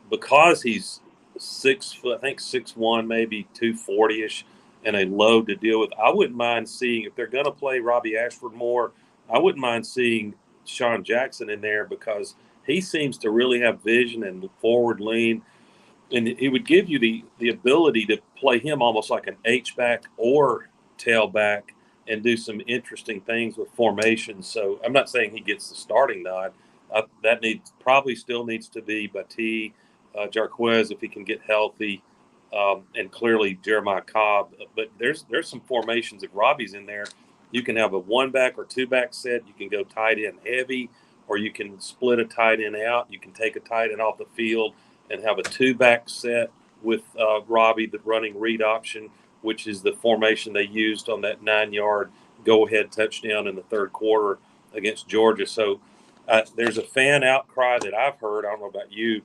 because he's 6 foot, I think 6'1", maybe 240-ish, and a load to deal with, I wouldn't mind seeing, if they're going to play Robbie Ashford more, I wouldn't mind seeing Sean Jackson in there, because he seems to really have vision and forward lean. And it would give you the ability to play him almost like an H-back or tailback and do some interesting things with formations. So I'm not saying he gets the starting nod. That probably still needs to be Batee, Jarquez if he can get healthy, and clearly Jeremiah Cobb. But there's some formations. If Robbie's in there, you can have a 1-back or 2-back set. You can go tight end heavy, or you can split a tight end out. You can take a tight end off the field and have a 2-back set with Robbie, the running read option, which is the formation they used on that 9-yard go-ahead touchdown in the third quarter against Georgia. So there's a fan outcry that I've heard. I don't know about you.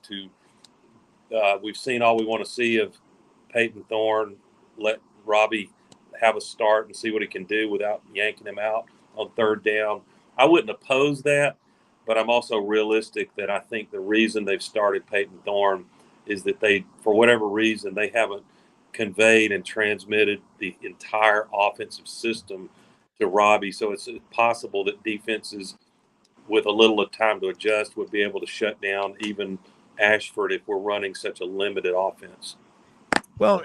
We've seen all we want to see of Peyton Thorne. Let Robbie have a start and see what he can do without yanking him out on third down. I wouldn't oppose that, but I'm also realistic that I think the reason they've started Peyton Thorne is that they, for whatever reason, they haven't conveyed and transmitted the entire offensive system to Robbie. So it's possible that defenses with a little of time to adjust would be able to shut down even Ashford if we're running such a limited offense. Well,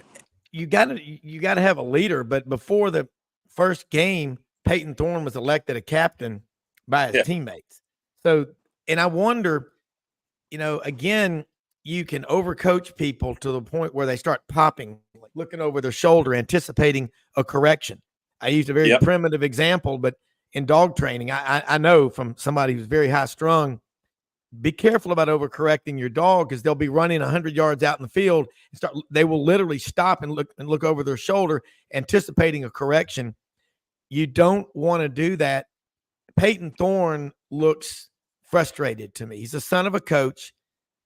you got to have a leader, but before the first game, Peyton Thorne was elected a captain by his teammates. So, and I wonder, again, you can overcoach people to the point where they start popping, like looking over their shoulder, anticipating a correction. I used a very primitive example, but in dog training, I know from somebody who's very high strung, be careful about overcorrecting your dog because they'll be running 100 yards out in the field and they will literally stop and look over their shoulder, anticipating a correction. You don't want to do that. Peyton Thorne looks frustrated to me. He's the son of a coach.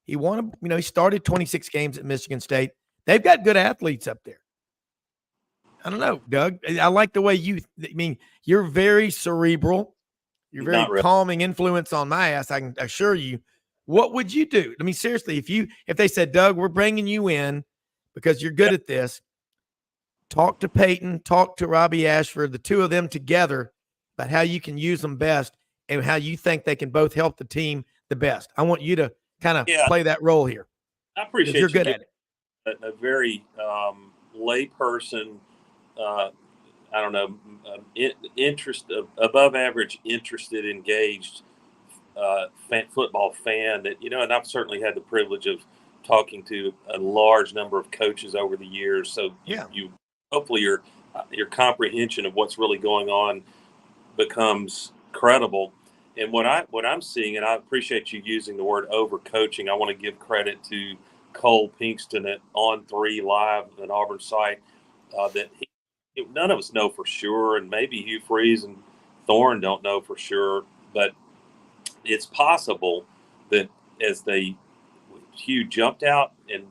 He he started 26 games at Michigan State. They've got good athletes up there. I don't know, Doug. I like the way you're very cerebral. You're very calming influence on my ass. I can assure you. What would you do? I mean, seriously, if they said, Doug, we're bringing you in because you're good at this, talk to Peyton, talk to Robbie Ashford, the two of them together about how you can use them best and how you think they can both help the team the best. I want you to kind of play that role here. I appreciate you're good at it. A very lay person, I don't know, above average, interested, engaged football fan that, and I've certainly had the privilege of talking to a large number of coaches over the years. So you hopefully your comprehension of what's really going on becomes credible. And what I'm seeing, and I appreciate you using the word overcoaching. I want to give credit to Cole Pinkston at On3 Live, an Auburn site, that none of us know for sure, and maybe Hugh Freeze and Thorne don't know for sure, but it's possible that as Hugh jumped out and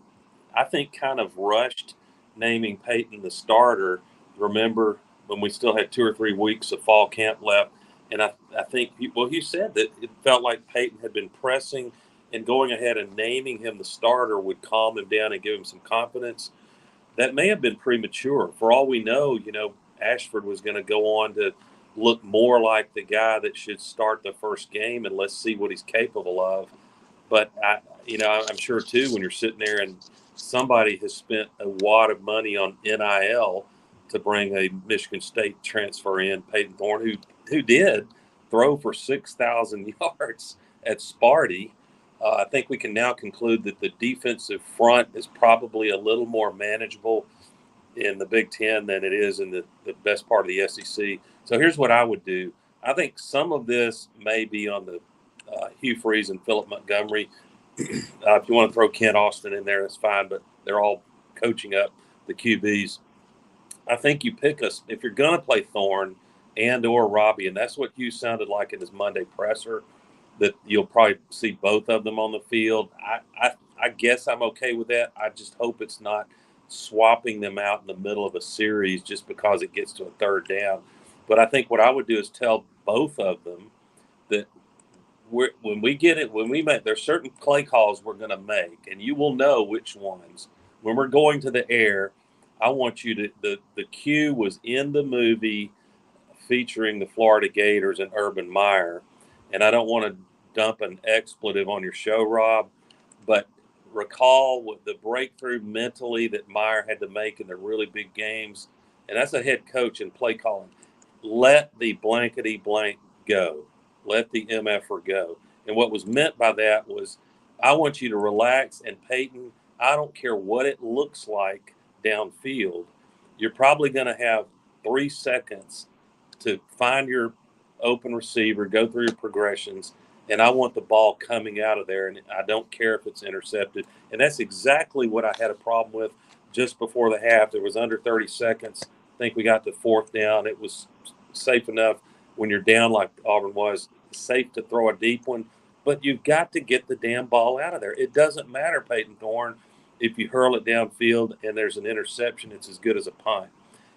I think kind of rushed naming Peyton the starter. Remember when we still had 2 or 3 weeks of fall camp left, and I think Hugh said that it felt like Peyton had been pressing, and going ahead and naming him the starter would calm him down and give him some confidence. That may have been premature. For all we know, Ashford was going to go on to look more like the guy that should start the first game, and let's see what he's capable of. But I'm sure too, when you're sitting there and somebody has spent a wad of money on NIL to bring a Michigan State transfer in, Peyton Thorne, who did throw for 6,000 yards at Sparty. I think we can now conclude that the defensive front is probably a little more manageable in the Big Ten than it is in the best part of the SEC. So here's what I would do. I think some of this may be on the Hugh Freeze and Philip Montgomery. If you want to throw Kent Austin in there, that's fine, but they're all coaching up the QBs. I think you pick us if you're going to play Thorne and or Robbie, and that's what Hugh sounded like in his Monday presser, that you'll probably see both of them on the field. I guess I'm okay with that. I just hope it's not swapping them out in the middle of a series just because it gets to a third down. But I think what I would do is tell both of them that there's certain play calls we're going to make, and you will know which ones. When we're going to the air, I want you to the cue was in the movie featuring the Florida Gators and Urban Meyer. And I don't want to dump an expletive on your show, Rob, but recall what the breakthrough mentally that Meyer had to make in the really big games. And that's a head coach in play calling. Let the blankety blank go. Let the MFer go. And what was meant by that was I want you to relax. And Peyton, I don't care what it looks like downfield. You're probably going to have 3 seconds to find your open receiver, go through your progressions, and I want the ball coming out of there, and I don't care if it's intercepted. And that's exactly what I had a problem with just before the half. There was under 30 seconds. I think we got to 4th down. It was safe enough when you're down like Auburn was, safe to throw a deep one, but you've got to get the damn ball out of there. It doesn't matter, Peyton Thorne, if you hurl it downfield and there's an interception, it's as good as a punt.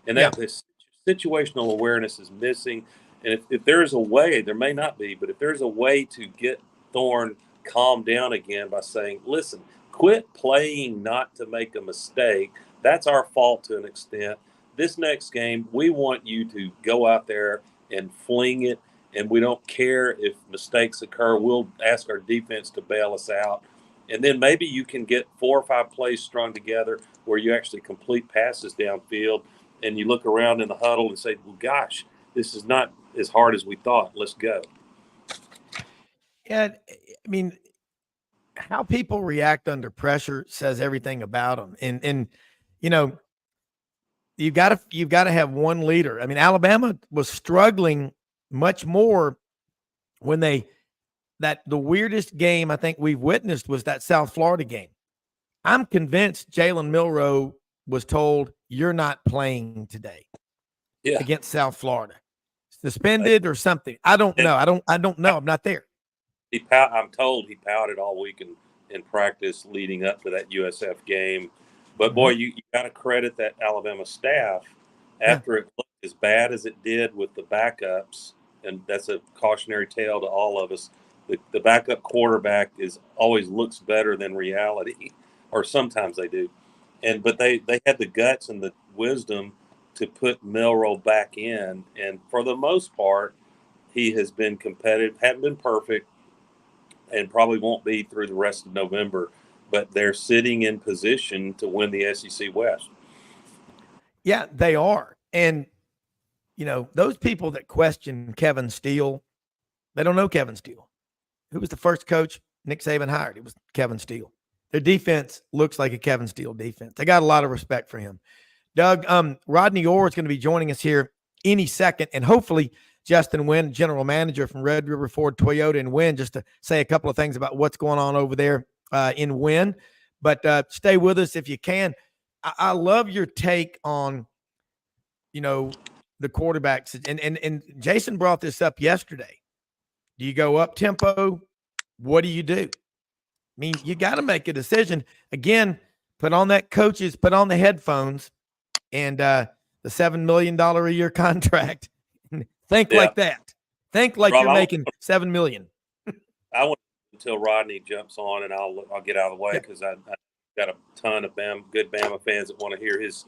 And that this situational awareness is missing. And if there is a way, there may not be, but if there's a way to get Thorne calmed down again by saying, listen, quit playing not to make a mistake. That's our fault to an extent. This next game, we want you to go out there and fling it, and we don't care if mistakes occur. We'll ask our defense to bail us out. And then maybe you can get 4 or 5 plays strung together where you actually complete passes downfield, and you look around in the huddle and say, well, gosh, this is not as hard as we thought. Let's go. Yeah, I mean, how people react under pressure says everything about them. And you know, you've got to have one leader. I mean, Alabama was struggling much more when the weirdest game I think we've witnessed was that South Florida game. I'm convinced Jalen Milroe was told, you're not playing today against South Florida. Suspended or something. I don't know. I don't know. I'm not there. I'm told he pouted all week in practice leading up to that USF game. But, boy, you got to credit that Alabama staff. After it looked as bad as it did with the backups, and that's a cautionary tale to all of us, the backup quarterback always looks better than reality, or sometimes they do. But they had the guts and the wisdom to put Milroe back in. And for the most part, he has been competitive, hadn't been perfect, and probably won't be through the rest of November. But they're sitting in position to win the SEC West. Yeah, they are. And, you know, those people that question Kevin Steele, they don't know Kevin Steele. Who was the first coach Nick Saban hired? It was Kevin Steele. Their defense looks like a Kevin Steele defense. They got a lot of respect for him. Doug, Rodney Orr is going to be joining us here any second, and hopefully Justin Wynn, general manager from Red River Ford Toyota in Wynn, just to say a couple of things about what's going on over there in Wynn. But stay with us if you can. I love your take on, you know, the quarterbacks. And Jason brought this up yesterday. Do you go up tempo? What do you do? I mean, you got to make a decision. Again, put on the headphones and the $7 million a year contract. Think like that. Think like Rob, you're making $7 million. I want until Rodney jumps on, and I'll get out of the way because I got a ton of good Bama fans that want to hear his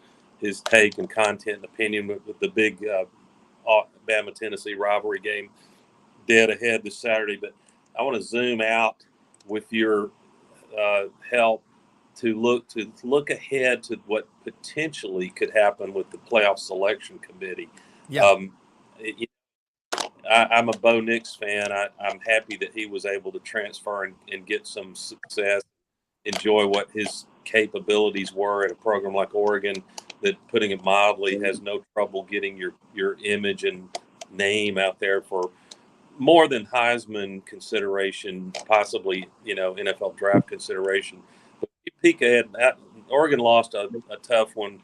take and content and opinion with the big Bama Tennessee rivalry game dead ahead this Saturday. But I want to zoom out with your help to look ahead to what potentially could happen with the playoff selection committee. Yeah. I'm a Bo Nix fan. I'm happy that he was able to transfer and get some success, enjoy what his capabilities were at a program like Oregon that, putting it mildly, has no trouble getting your image and name out there for more than Heisman consideration, possibly, NFL draft consideration. But you peek ahead, Oregon lost a tough one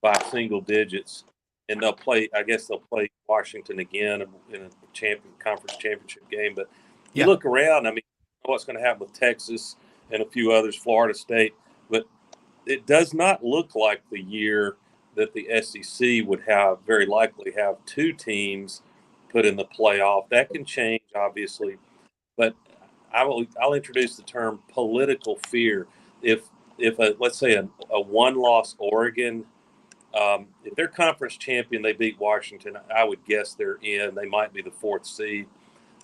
by single digits. And they'll play Washington again in a conference championship game. But you look around, I mean, what's going to happen with Texas and a few others, Florida State. But it does not look like the year that the SEC would very likely have 2 teams put in the playoff. That can change, obviously. But I'll introduce the term political fear. If let's say a one-loss Oregon, if they're conference champion, they beat Washington, I would guess they're in. They might be the 4th seed.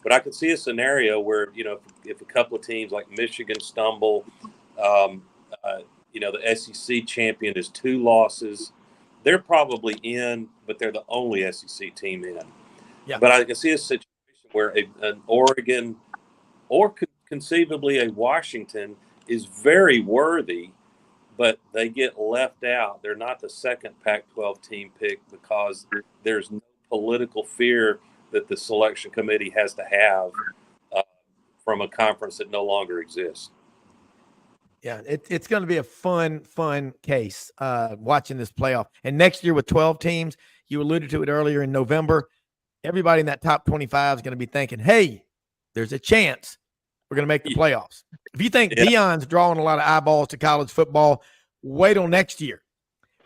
But I could see a scenario where, if a couple of teams like Michigan stumble, the SEC champion is 2 losses, they're probably in, but they're the only SEC team in. Yeah. But I can see a situation where an Oregon or conceivably a Washington is very worthy, but they get left out. They're not the second Pac-12 team pick because there's no political fear that the selection committee has to have from a conference that no longer exists. Yeah, it's going to be a fun case watching this playoff. And next year with 12 teams, you alluded to it earlier in November, everybody in that top 25 is going to be thinking, hey, there's a chance we're going to make the playoffs. If you think Deion's drawing a lot of eyeballs to college football, wait till next year.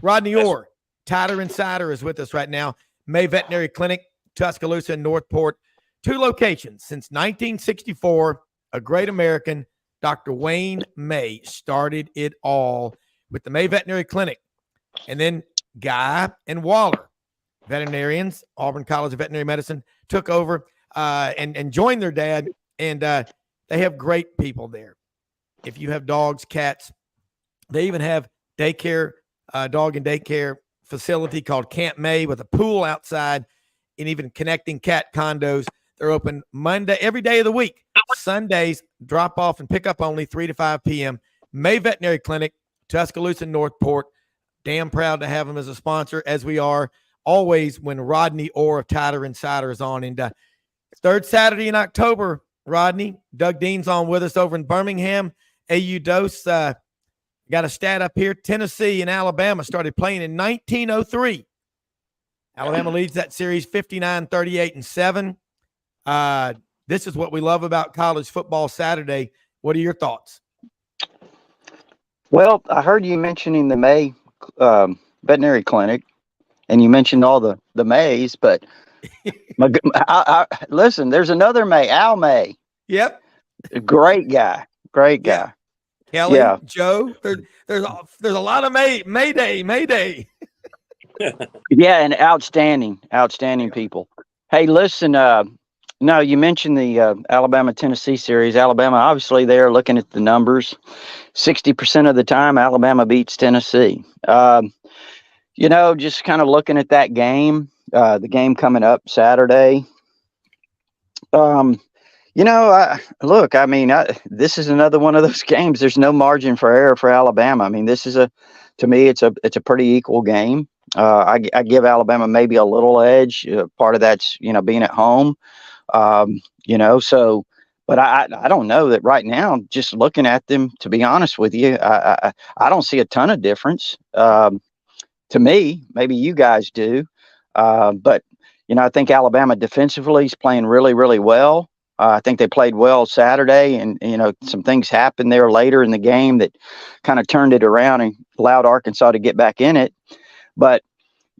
Rodney Orr, Tighter Insider, is with us right now. May Veterinary Clinic, Tuscaloosa and Northport. 2 locations since 1964, a great American, Dr. Wayne May started it all with the May Veterinary Clinic. And then Guy and Waller, veterinarians, Auburn College of Veterinary Medicine, took over and joined their dad. And they have great people there. If you have dogs, cats, they even have daycare, dog and daycare facility called Camp May with a pool outside and even connecting cat condos. They're open Monday, every day of the week. Sundays, drop off and pick up only 3 to 5 p.m. May Veterinary Clinic, Tuscaloosa, Northport. Damn proud to have them as a sponsor, as we are always when Rodney Orr of Tyler Insider is on. And third Saturday in October, Rodney, Doug Dean's on with us over in Birmingham. AU Dose, got a stat up here. Tennessee and Alabama started playing in 1903. Alabama leads that series 59-38-7. This is what we love about college football Saturday. What are your thoughts? Well, I heard you mentioning the May veterinary clinic, and you mentioned all the Mays, but listen, there's another May, Al May. Yep. Great guy. Great guy. Kelly, yeah. Joe, there's a lot of Mayday. Yeah, and outstanding people. Hey, listen, no, you mentioned the Alabama-Tennessee series. Alabama, obviously, they're looking at the numbers. 60% of the time, Alabama beats Tennessee. Just kind of looking at that game, the game coming up Saturday. This is another one of those games. There's no margin for error for Alabama. I mean, to me, it's a pretty equal game. I give Alabama maybe a little edge. Part of that's, being at home. But I don't know that right now, just looking at them, to be honest with you, I don't see a ton of difference. To me, maybe you guys do. But I think Alabama defensively is playing really, really well. I think they played well Saturday, and, some things happened there later in the game that kind of turned it around and allowed Arkansas to get back in it. But,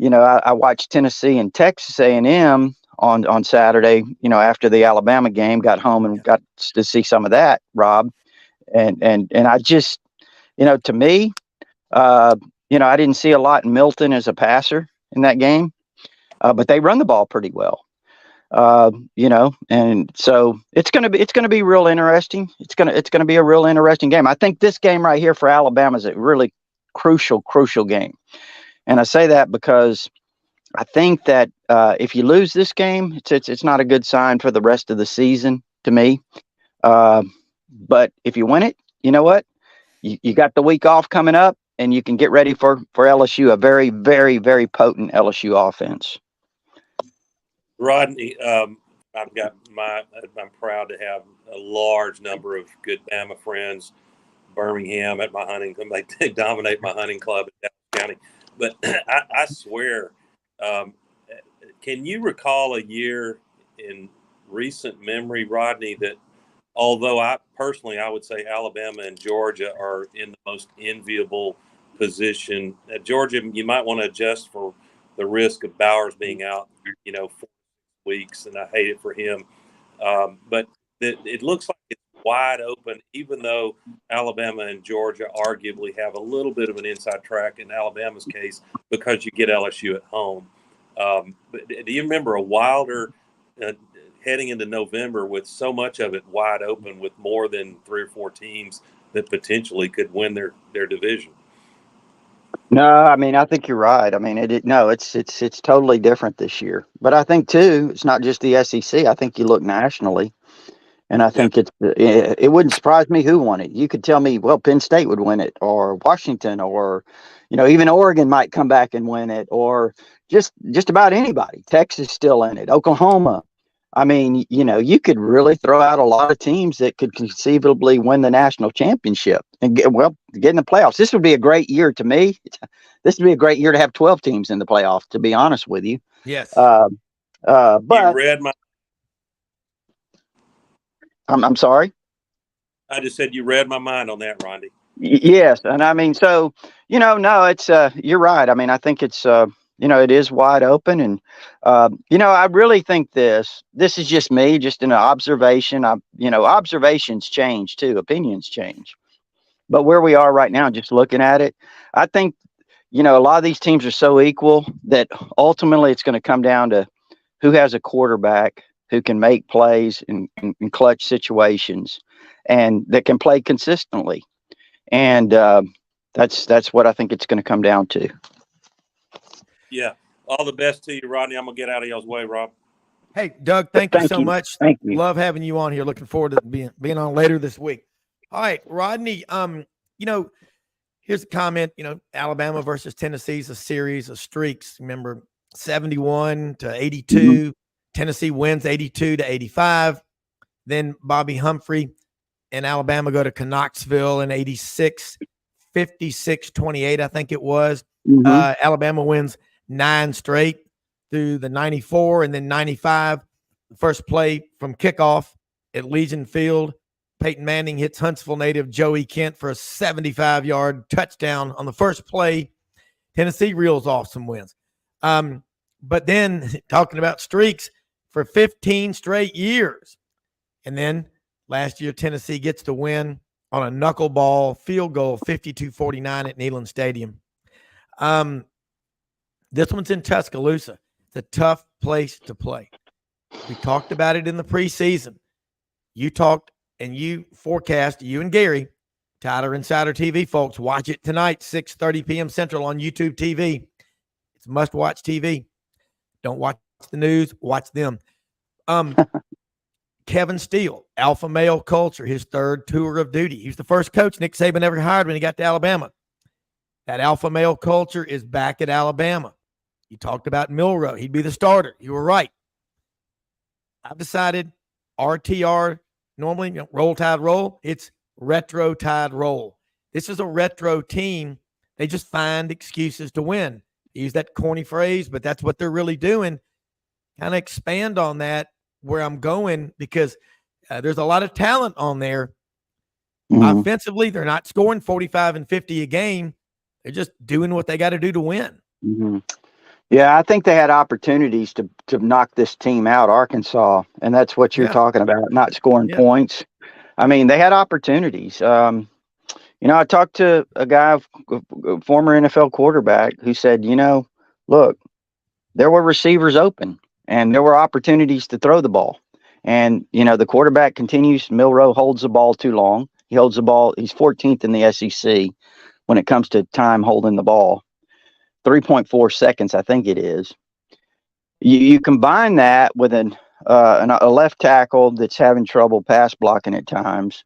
I watched Tennessee and Texas A&M on Saturday, after the Alabama game, got home and got to see some of that, Rob. And I just, to me, I didn't see a lot in Milton as a passer in that game, but they run the ball pretty well. And so it's going to be real interesting. It's going to be a real interesting game. I think this game right here for Alabama is a really crucial game. And I say that because I think that if you lose this game, it's not a good sign for the rest of the season to me. But if you win it, you know what? You got the week off coming up, and you can get ready for LSU, a very, very, very potent LSU offense. Rodney, I'm proud to have a large number of good Bama friends. Birmingham at my hunting club, they dominate my hunting club in Dallas County. But I swear, can you recall a year in recent memory, Rodney, that although I would say Alabama and Georgia are in the most enviable position. At Georgia, you might want to adjust for the risk of Bowers being out, 4 weeks, and I hate it for him. But it looks like it's wide open, even though Alabama and Georgia arguably have a little bit of an inside track in Alabama's case because you get LSU at home. But do you remember a wilder heading into November with so much of it wide open with more than 3 or 4 teams that potentially could win their division? No, I mean, I think you're right. I mean, it's totally different this year. But I think too, it's not just the SEC. I think you look nationally, and I think it wouldn't surprise me who won it. You could tell me, well, Penn State would win it, or Washington, or even Oregon might come back and win it, or just about anybody. Texas still in it, Oklahoma. I mean, you could really throw out a lot of teams that could conceivably win the national championship and get in the playoffs. This would be a great year to me. This would be a great year to have 12 teams in the playoff, to be honest with you. Yes. But you read my. I'm sorry. I just said you read my mind on that, Rondi. Yes, and I mean, so no, it's you're right. I mean, I think it's it is wide open. And, I really think this is just me, just an observation. Observations change too. Opinions change. But where we are right now, just looking at it, I think, a lot of these teams are so equal that ultimately it's going to come down to who has a quarterback who can make plays in clutch situations and that can play consistently. And that's what I think it's going to come down to. Yeah. All the best to you, Rodney. I'm going to get out of y'all's way, Rob. Hey, Doug, thank you so much. Thank you. Love having you on here. Looking forward to being on later this week. All right, Rodney, here's a comment, Alabama versus Tennessee is a series of streaks. Remember, 71 to 82. Mm-hmm. Tennessee wins 82 to 85. Then Bobby Humphrey and Alabama go to Knoxville in 86, 56-28, I think it was. Mm-hmm. Alabama wins 9 straight through the 94 and then 95. First play from kickoff at Legion Field. Peyton Manning hits Huntsville native Joey Kent for a 75-yard touchdown on the first play. Tennessee reels off some wins. But then talking about streaks for 15 straight years. And then last year, Tennessee gets to win on a knuckleball field goal, 52-49 at Neyland Stadium. This one's in Tuscaloosa. It's a tough place to play. We talked about it in the preseason. You talked and you forecast, you and Gary, Tyler Insider TV folks, watch it tonight, 6:30 p.m. Central on YouTube TV. It's must-watch TV. Don't watch the news, watch them. Kevin Steele, alpha male culture, his third tour of duty. He was the first coach Nick Saban ever hired when he got to Alabama. That alpha male culture is back at Alabama. You talked about Milroe. He'd be the starter. You were right. I've decided RTR, normally roll tide roll. It's retro tide roll. This is a retro team. They just find excuses to win. Use that corny phrase, but that's what they're really doing. Kind of expand on that where I'm going because there's a lot of talent on there. Mm-hmm. Offensively, they're not scoring 45 and 50 a game. They're just doing what they got to do to win. Mm-hmm. Yeah, I think they had opportunities to knock this team out, Arkansas, and that's what you're talking about, not scoring points. I mean, they had opportunities. I talked to a guy, a former NFL quarterback, who said, look, there were receivers open and there were opportunities to throw the ball. And, the quarterback continues. Milroe holds the ball too long. He holds the ball. He's 14th in the SEC when it comes to time holding the ball. 3.4 seconds, I think it is. You combine that with a left tackle that's having trouble pass blocking at times,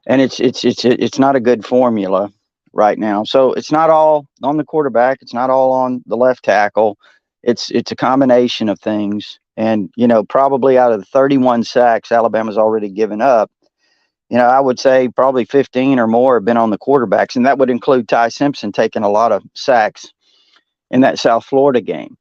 and it's not a good formula right now. So it's not all on the quarterback. It's not all on the left tackle. It's a combination of things. And probably out of the 31 sacks Alabama's already given up, I would say probably 15 or more have been on the quarterbacks, and that would include Ty Simpson taking a lot of sacks in that South Florida game.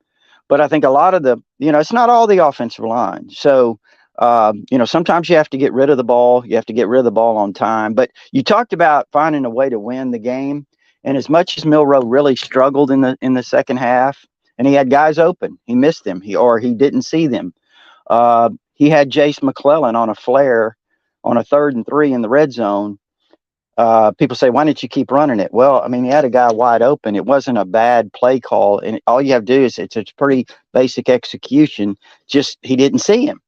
But I think a lot of it's not all the offensive line. So, sometimes you have to get rid of the ball. You have to get rid of the ball on time. But you talked about finding a way to win the game. And as much as Milroe really struggled in the second half, and he had guys open, he missed them. He didn't see them. He had Jace McClellan on a flare on a 3rd and 3 in the red zone. People say, why didn't you keep running it? Well, I mean, he had a guy wide open. It wasn't a bad play call. And all you have to do is it's pretty basic execution. Just he didn't see him.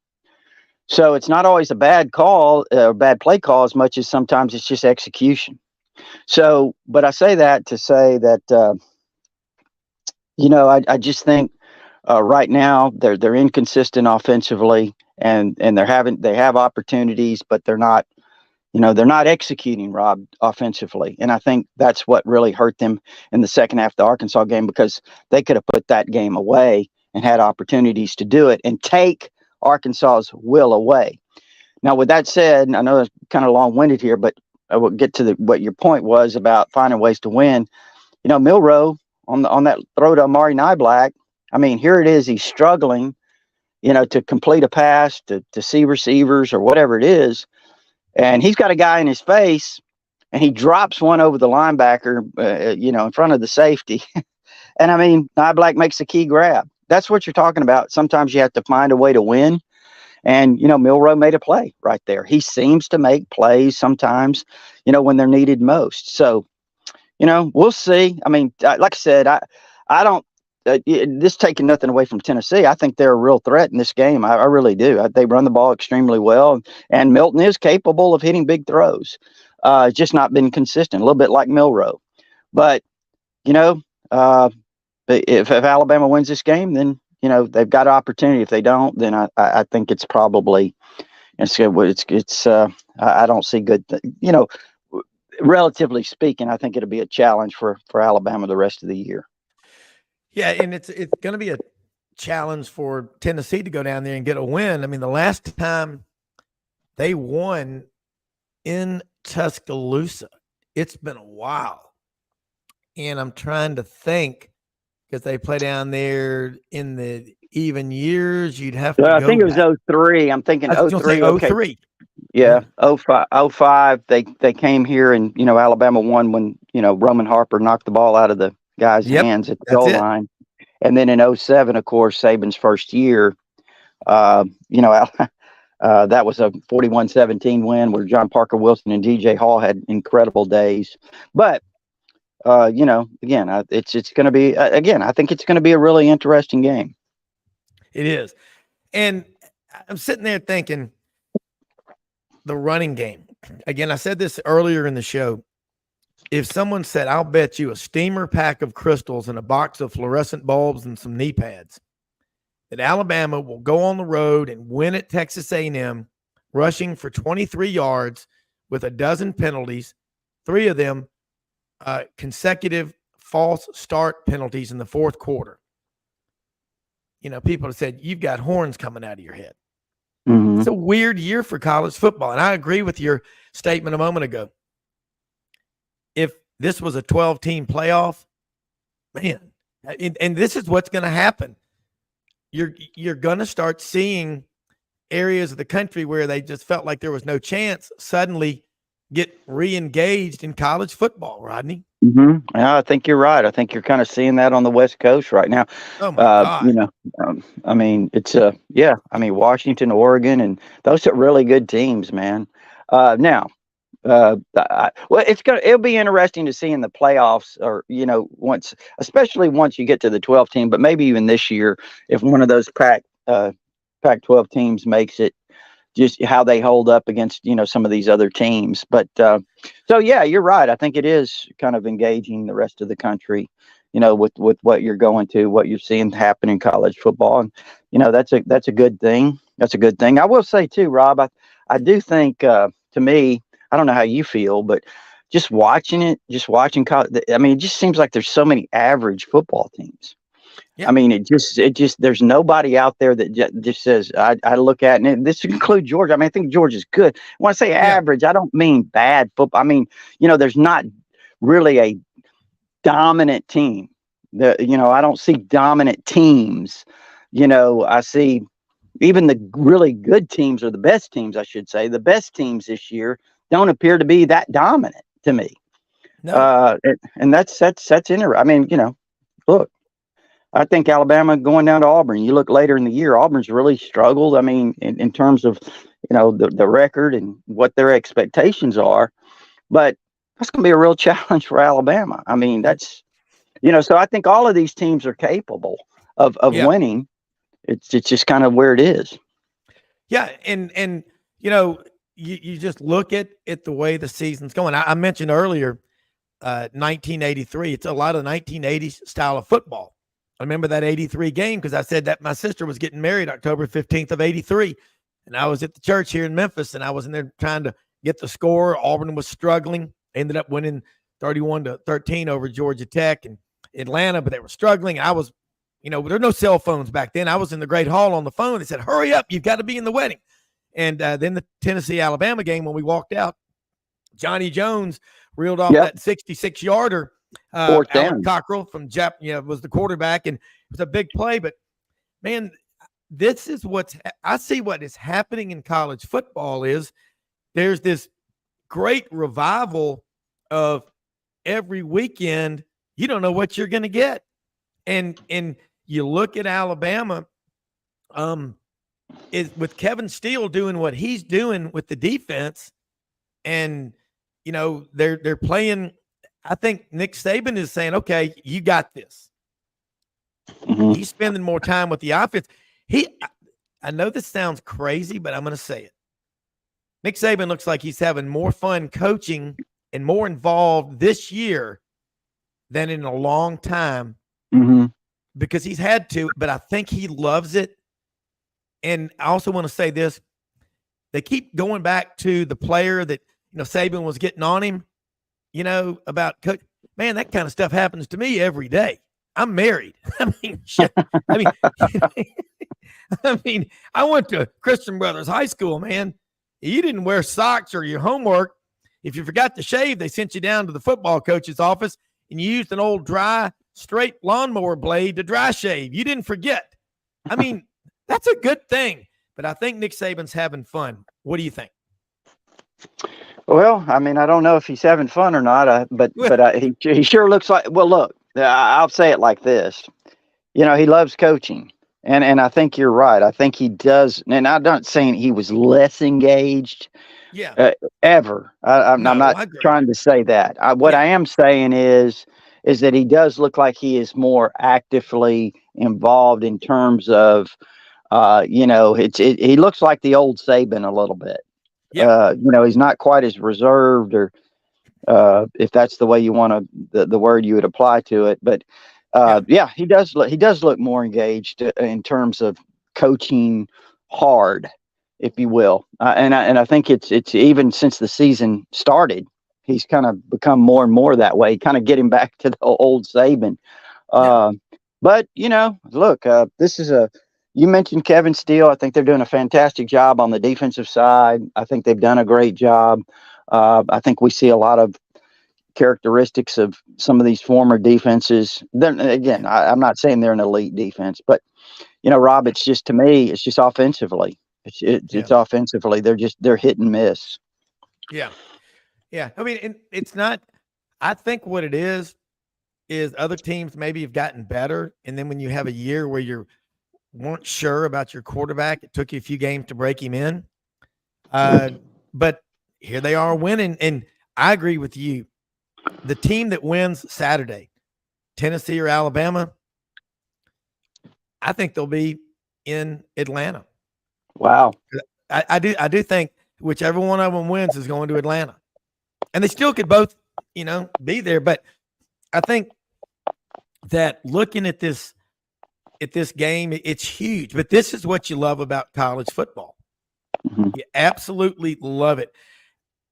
So it's not always a bad call, bad play call as much as sometimes it's just execution. So, but I say that to say that, I just think right now they're inconsistent offensively and they have opportunities, but they're not executing, Rob, offensively. And I think that's what really hurt them in the second half of the Arkansas game, because they could have put that game away and had opportunities to do it and take Arkansas's will away. Now, with that said, I know it's kind of long-winded here, but I will get to what your point was about finding ways to win. Milroe on that throw to Amari Niblack, I mean, here it is. He's struggling, to complete a pass, to see receivers or whatever it is. And he's got a guy in his face, and he drops one over the linebacker, in front of the safety. And I mean, Nia Black makes a key grab. That's what you're talking about. Sometimes you have to find a way to win. And, Milroe made a play right there. He seems to make plays sometimes, when they're needed most. So, we'll see. I mean, like I said, I don't, this taking nothing away from Tennessee. I think they're a real threat in this game. I really do. They run the ball extremely well. And Milton is capable of hitting big throws. Just not been consistent, a little bit like Milroe. But, if Alabama wins this game, then, they've got an opportunity. If they don't, then I think it's probably, I don't see good, relatively speaking, I think it'll be a challenge for Alabama the rest of the year. Yeah, and it's going to be a challenge for Tennessee to go down there and get a win. I mean, the last time they won in Tuscaloosa, it's been a while. And I'm trying to think, because they play down there in the even years, you'd have to go I think it was back. 03. I'm thinking I was gonna 03. say Okay. 03. Yeah, 05. They came here, and Alabama won when Roman Harper knocked the ball out of the guy's hands at the goal line. And then in 07, of course, Saban's first year, that was a 41-17 win where John Parker Wilson and DJ Hall had incredible days. But again, it's going to be I think it's going to be a really interesting game. It is. And I'm sitting there thinking, the running game. Again, I said this earlier in the show. If someone said, I'll bet you a steamer pack of crystals and a box of fluorescent bulbs and some knee pads that Alabama will go on the road and win at Texas A&M, rushing for 23 yards with a dozen penalties, 3 of them consecutive false start penalties in the fourth quarter. People have said, you've got horns coming out of your head. Mm-hmm. It's a weird year for college football. And I agree with your statement a moment ago. If this was a 12-team playoff, man, and this is what's going to happen. You're going to start seeing areas of the country where they just felt like there was no chance suddenly get re-engaged in college football, Rodney. Mm-hmm. Yeah, I think you're right. I think you're kind of seeing that on the West Coast right now. Oh my God. I mean, it's Washington, Oregon, and those are really good teams, man. It'll be interesting to see in the playoffs, or especially once you get to the 12 team, but maybe even this year, if one of those Pac-12 teams makes it, just how they hold up against, some of these other teams. But so, yeah, you're right. I think it is kind of engaging the rest of the country, with what you're going to, what you're seeing happen in college football. And, that's a good thing. That's a good thing. I will say too, Rob, I do think, to me, I don't know how you feel, but just watching college, I mean, it just seems like there's so many average football teams. Yeah. I mean, it just there's nobody out there that just says, I look at, and this includes Georgia. I mean, I think Georgia's is good. When I say average, I don't mean bad football. I mean, there's not really a dominant team. I don't see dominant teams. I see even the really good teams, or the best teams, I should say, the best teams this year don't appear to be that dominant to me. No. And that's interesting. I mean, look. I think Alabama going down to Auburn, you look later in the year, Auburn's really struggled. I mean, in terms of, the record and what their expectations are, but that's going to be a real challenge for Alabama. I mean, that's, so I think all of these teams are capable of winning. It's just kind of where it is. Yeah. And you just look at the way the season's going. I mentioned earlier, 1983, it's a lot of the 1980s style of football. I remember that 83 game because I said that my sister was getting married October 15th of 83. And I was at the church here in Memphis, and I was in there trying to get the score. Auburn was struggling. They ended up winning 31-13 over Georgia Tech and Atlanta, but they were struggling. I was, there were no cell phones back then. I was in the Great Hall on the phone. They said, hurry up, you've got to be in the wedding. And then the Tennessee-Alabama game, when we walked out, Johnny Jones reeled off that 66-yarder. Alan Cockrell from was the quarterback, and it was a big play. But man, this is I see what is happening in college football is there's this great revival of every weekend. You don't know what you're going to get. And you look at Alabama, is with Kevin Steele doing what he's doing with the defense, and they're playing. I think Nick Saban is saying, "Okay, you got this." Mm-hmm. He's spending more time with the offense. I know this sounds crazy, but I'm going to say it. Nick Saban looks like he's having more fun coaching and more involved this year than in a long time, because he's had to, but I think he loves it. And I also want to say this. They keep going back to the player that, Saban was getting on him, about coach. Man, that kind of stuff happens to me every day. I'm married. I mean, I went to Christian Brothers High School, man. You didn't wear socks or your homework. If you forgot to shave, they sent you down to the football coach's office and you used an old dry, straight lawnmower blade to dry shave. You didn't forget. I mean, that's a good thing. But I think Nick Saban's having fun. What do you think? Well, I mean, I don't know if he's having fun or not, but he sure looks like. Well, look, I'll say it like this. He loves coaching. And I think you're right. I think he does. And I'm not saying he was less engaged. Yeah. Ever. I'm not trying to say that. What I am saying is that he does look like he is more actively involved in terms of, he looks like the old Saban a little bit. Yeah. He's not quite as reserved, or if that's the way you want to, the word you would apply to it. But he does look more engaged in terms of coaching hard, if you will. And I think it's even since the season started, he's kind of become more and more that way, kind of getting back to the old Saban. But look, this is you mentioned Kevin Steele. I think they're doing a fantastic job on the defensive side. I think they've done a great job. I think we see a lot of characteristics of some of these former defenses. Then again, I'm not saying they're an elite defense, but Rob, it's just, to me, it's just offensively. It's offensively. They're hit and miss. Yeah. Yeah. I mean, it's not, I think what it is other teams maybe have gotten better. And then when you have a year where you weren't sure about your quarterback, it took you a few games to break him in. But here they are winning. And I agree with you. The team that wins Saturday, Tennessee or Alabama, I think they'll be in Atlanta. Wow. I do think whichever one of them wins is going to Atlanta. And they still could both, be there. But I think that looking at this game, it's huge. But this is what you love about college football. You absolutely love it.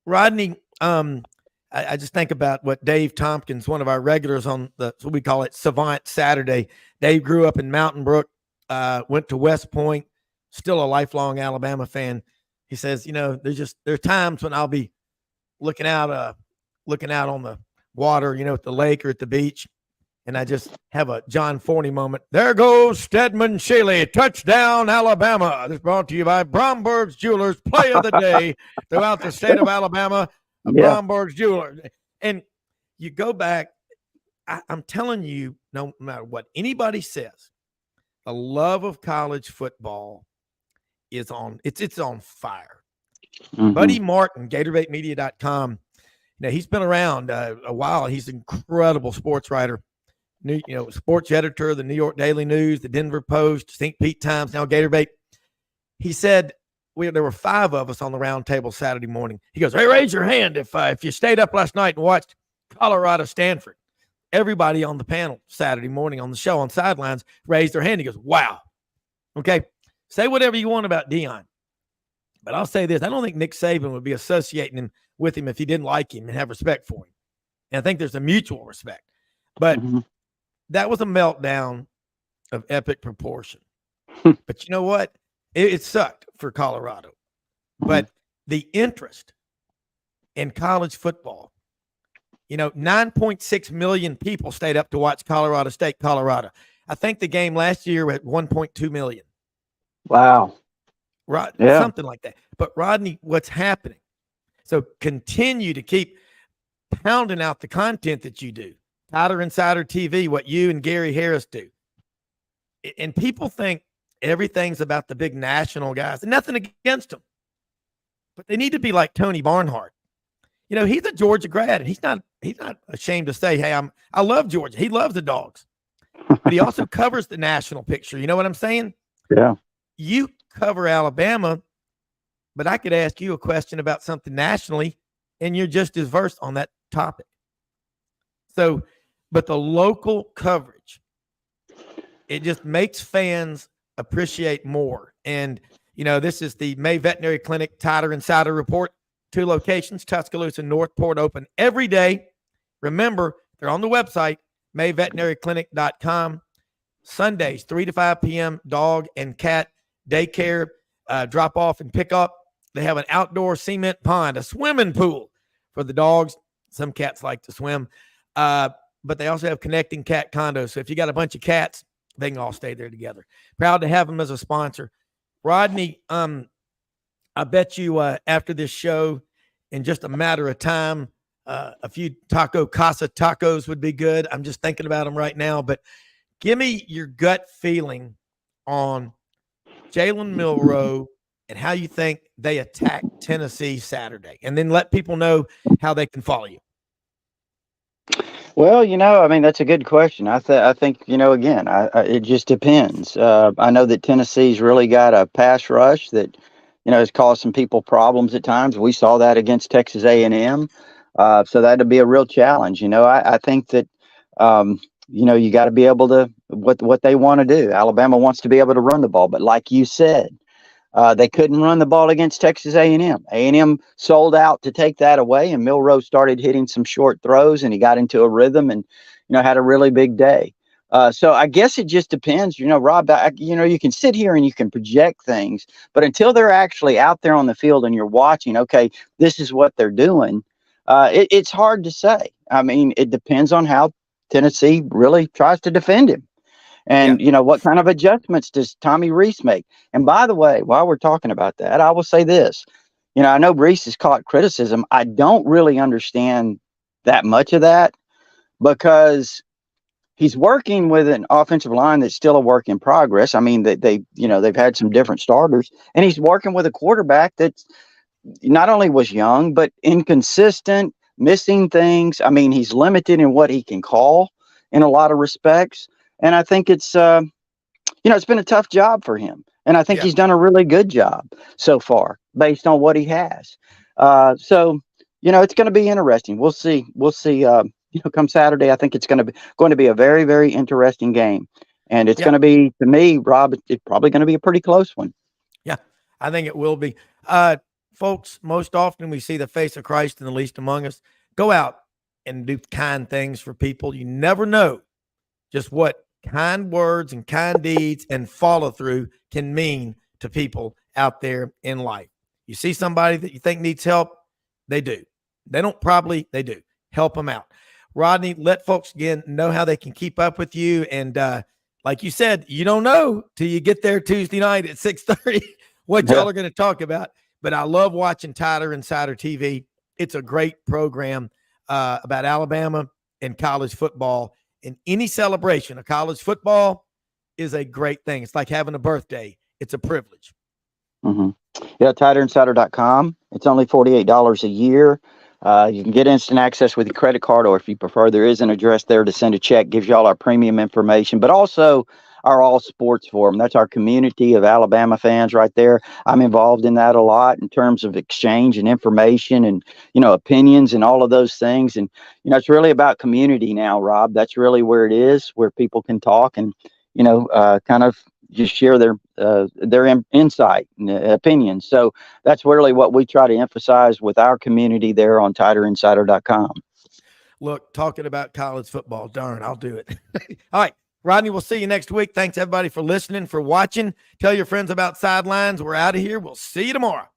Rodney, I just think about what Dave Tompkins, one of our regulars on what we call it Savant Saturday. Dave grew up in Mountain Brook, went to West Point, still a lifelong Alabama fan. He says, there are times when I'll be looking out on the water, at the lake or at the beach, and I just have a John Forney moment. There goes Stedman Shaley, touchdown Alabama. This brought to you by Bromberg's Jewelers, play of the day throughout the state of Alabama. Bromberg's Jewelers. And you go back, I'm telling you, no matter what anybody says, the love of college football is on, it's on fire. Buddy Martin, GatorbaitMedia.com. He's been around a while. He's an incredible sports writer, sports editor of the New York Daily News, the Denver Post, St. Pete Times, now Gatorbait. He said, there were 5 of us on the round table Saturday morning. He goes, hey, raise your hand if you stayed up last night and watched Colorado Stanford. Everybody on the panel Saturday morning on the show on Sidelines raised their hand. He goes, wow. Okay, say whatever you want about Deion. But I'll say this. I don't think Nick Saban would be associating with him if he didn't like him and have respect for him. And I think there's a mutual respect. But that was a meltdown of epic proportion. But you know what? It sucked for Colorado. But the interest in college football, 9.6 million people stayed up to watch Colorado State, Colorado. I think the game last year had 1.2 million. Wow. Right. Yeah. Something like that. But Rodney, what's happening? So continue to keep pounding out the content that you do. Tighter Insider TV, what you and Gary Harris do. And people think everything's about the big national guys, and nothing against them. But they need to be like Tony Barnhart. You know, he's a Georgia grad, and he's not ashamed to say, hey, I love Georgia. He loves the Dogs. But he also covers the national picture. You know what I'm saying? Yeah. You cover Alabama, but I could ask you a question about something nationally, and you're just as versed on that topic. So, but the local coverage, it just makes fans appreciate more. And, you know, this is the May Veterinary Clinic Tighter Insider Report. 2 locations, Tuscaloosa and Northport, open every day. Remember, they're on the website, mayveterinary.clinic.com. Sundays, 3 to 5 p.m., dog and cat daycare, drop off and pick up. They have an outdoor cement pond, a swimming pool for the dogs. Some cats like to swim. But they also have connecting cat condos. So if you got a bunch of cats, they can all stay there together. Proud to have them as a sponsor. Rodney, I bet you after this show, in just a matter of time, a few Taco Casa tacos would be good. I'm just thinking about them right now. But give me your gut feeling on Jalen Milroe and how you think they attack Tennessee Saturday. And then let people know how they can follow you. Well, you know, I mean, that's a good question. I think, you know, again, it just depends. I know that Tennessee's really got a pass rush that, you know, has caused some people problems at times. We saw that against Texas A&M. So that'd be a real challenge. You know, I think that, you know, you got to be able to, what they want to do. Alabama wants to be able to run the ball. But like you said, they couldn't run the ball against Texas A&M. A&M sold out to take that away, and Milroe started hitting some short throws, and he got into a rhythm and, you know, had a really big day. So I guess it just depends. You know, Rob, you know, you can sit here and you can project things, but until they're actually out there on the field and you're watching, okay, this is what they're doing, it's hard to say. I mean, it depends on how Tennessee really tries to defend him. And, you know, what kind of adjustments does Tommy Rees make? And by the way, while we're talking about that, I will say this. You know, I know Rees has caught criticism. I don't really understand that much of that because he's working with an offensive line that's still a work in progress. I mean, they've had some different starters, and he's working with a quarterback that's not only was young, but inconsistent, missing things. I mean, he's limited in what he can call in a lot of respects. And I think it's, you know, it's been a tough job for him. And I think he's done a really good job so far based on what he has. So, you know, it's going to be interesting. We'll see. You know, come Saturday, I think it's going to be a very, very interesting game. And it's going to be, to me, Rob, it's probably going to be a pretty close one. Yeah, I think it will be. Folks, most often we see the face of Christ in the least among us. Go out and do kind things for people. You never know just what kind words and kind deeds and follow through can mean to people out there in life. You see somebody that you think needs help, they do. They do. Help them out. Rodney, let folks again know how they can keep up with you. And like you said, you don't know till you get there Tuesday night at 6:30 what y'all are going to talk about. But I love watching Tighter Insider TV. It's a great program about Alabama and college football. And any celebration of college football is a great thing. It's like having a birthday. It's a privilege. Mm-hmm. Yeah, tighter-insider.com. It's only $48 a year. You can get instant access with your credit card, or if you prefer, there is an address there to send a check. Gives you all our premium information, but also our All Sports Forum. That's our community of Alabama fans right there. I'm involved in that a lot in terms of exchange and information and, you know, opinions and all of those things. And, you know, it's really about community now, Rob. That's really where it is, where people can talk and, you know, kind of just share their insight and opinions. So that's really what we try to emphasize with our community there on tighter-insider.com. Look, talking about college football, darn, I'll do it. All right, Rodney, we'll see you next week. Thanks, everybody, for listening, for watching. Tell your friends about Sidelines. We're out of here. We'll see you tomorrow.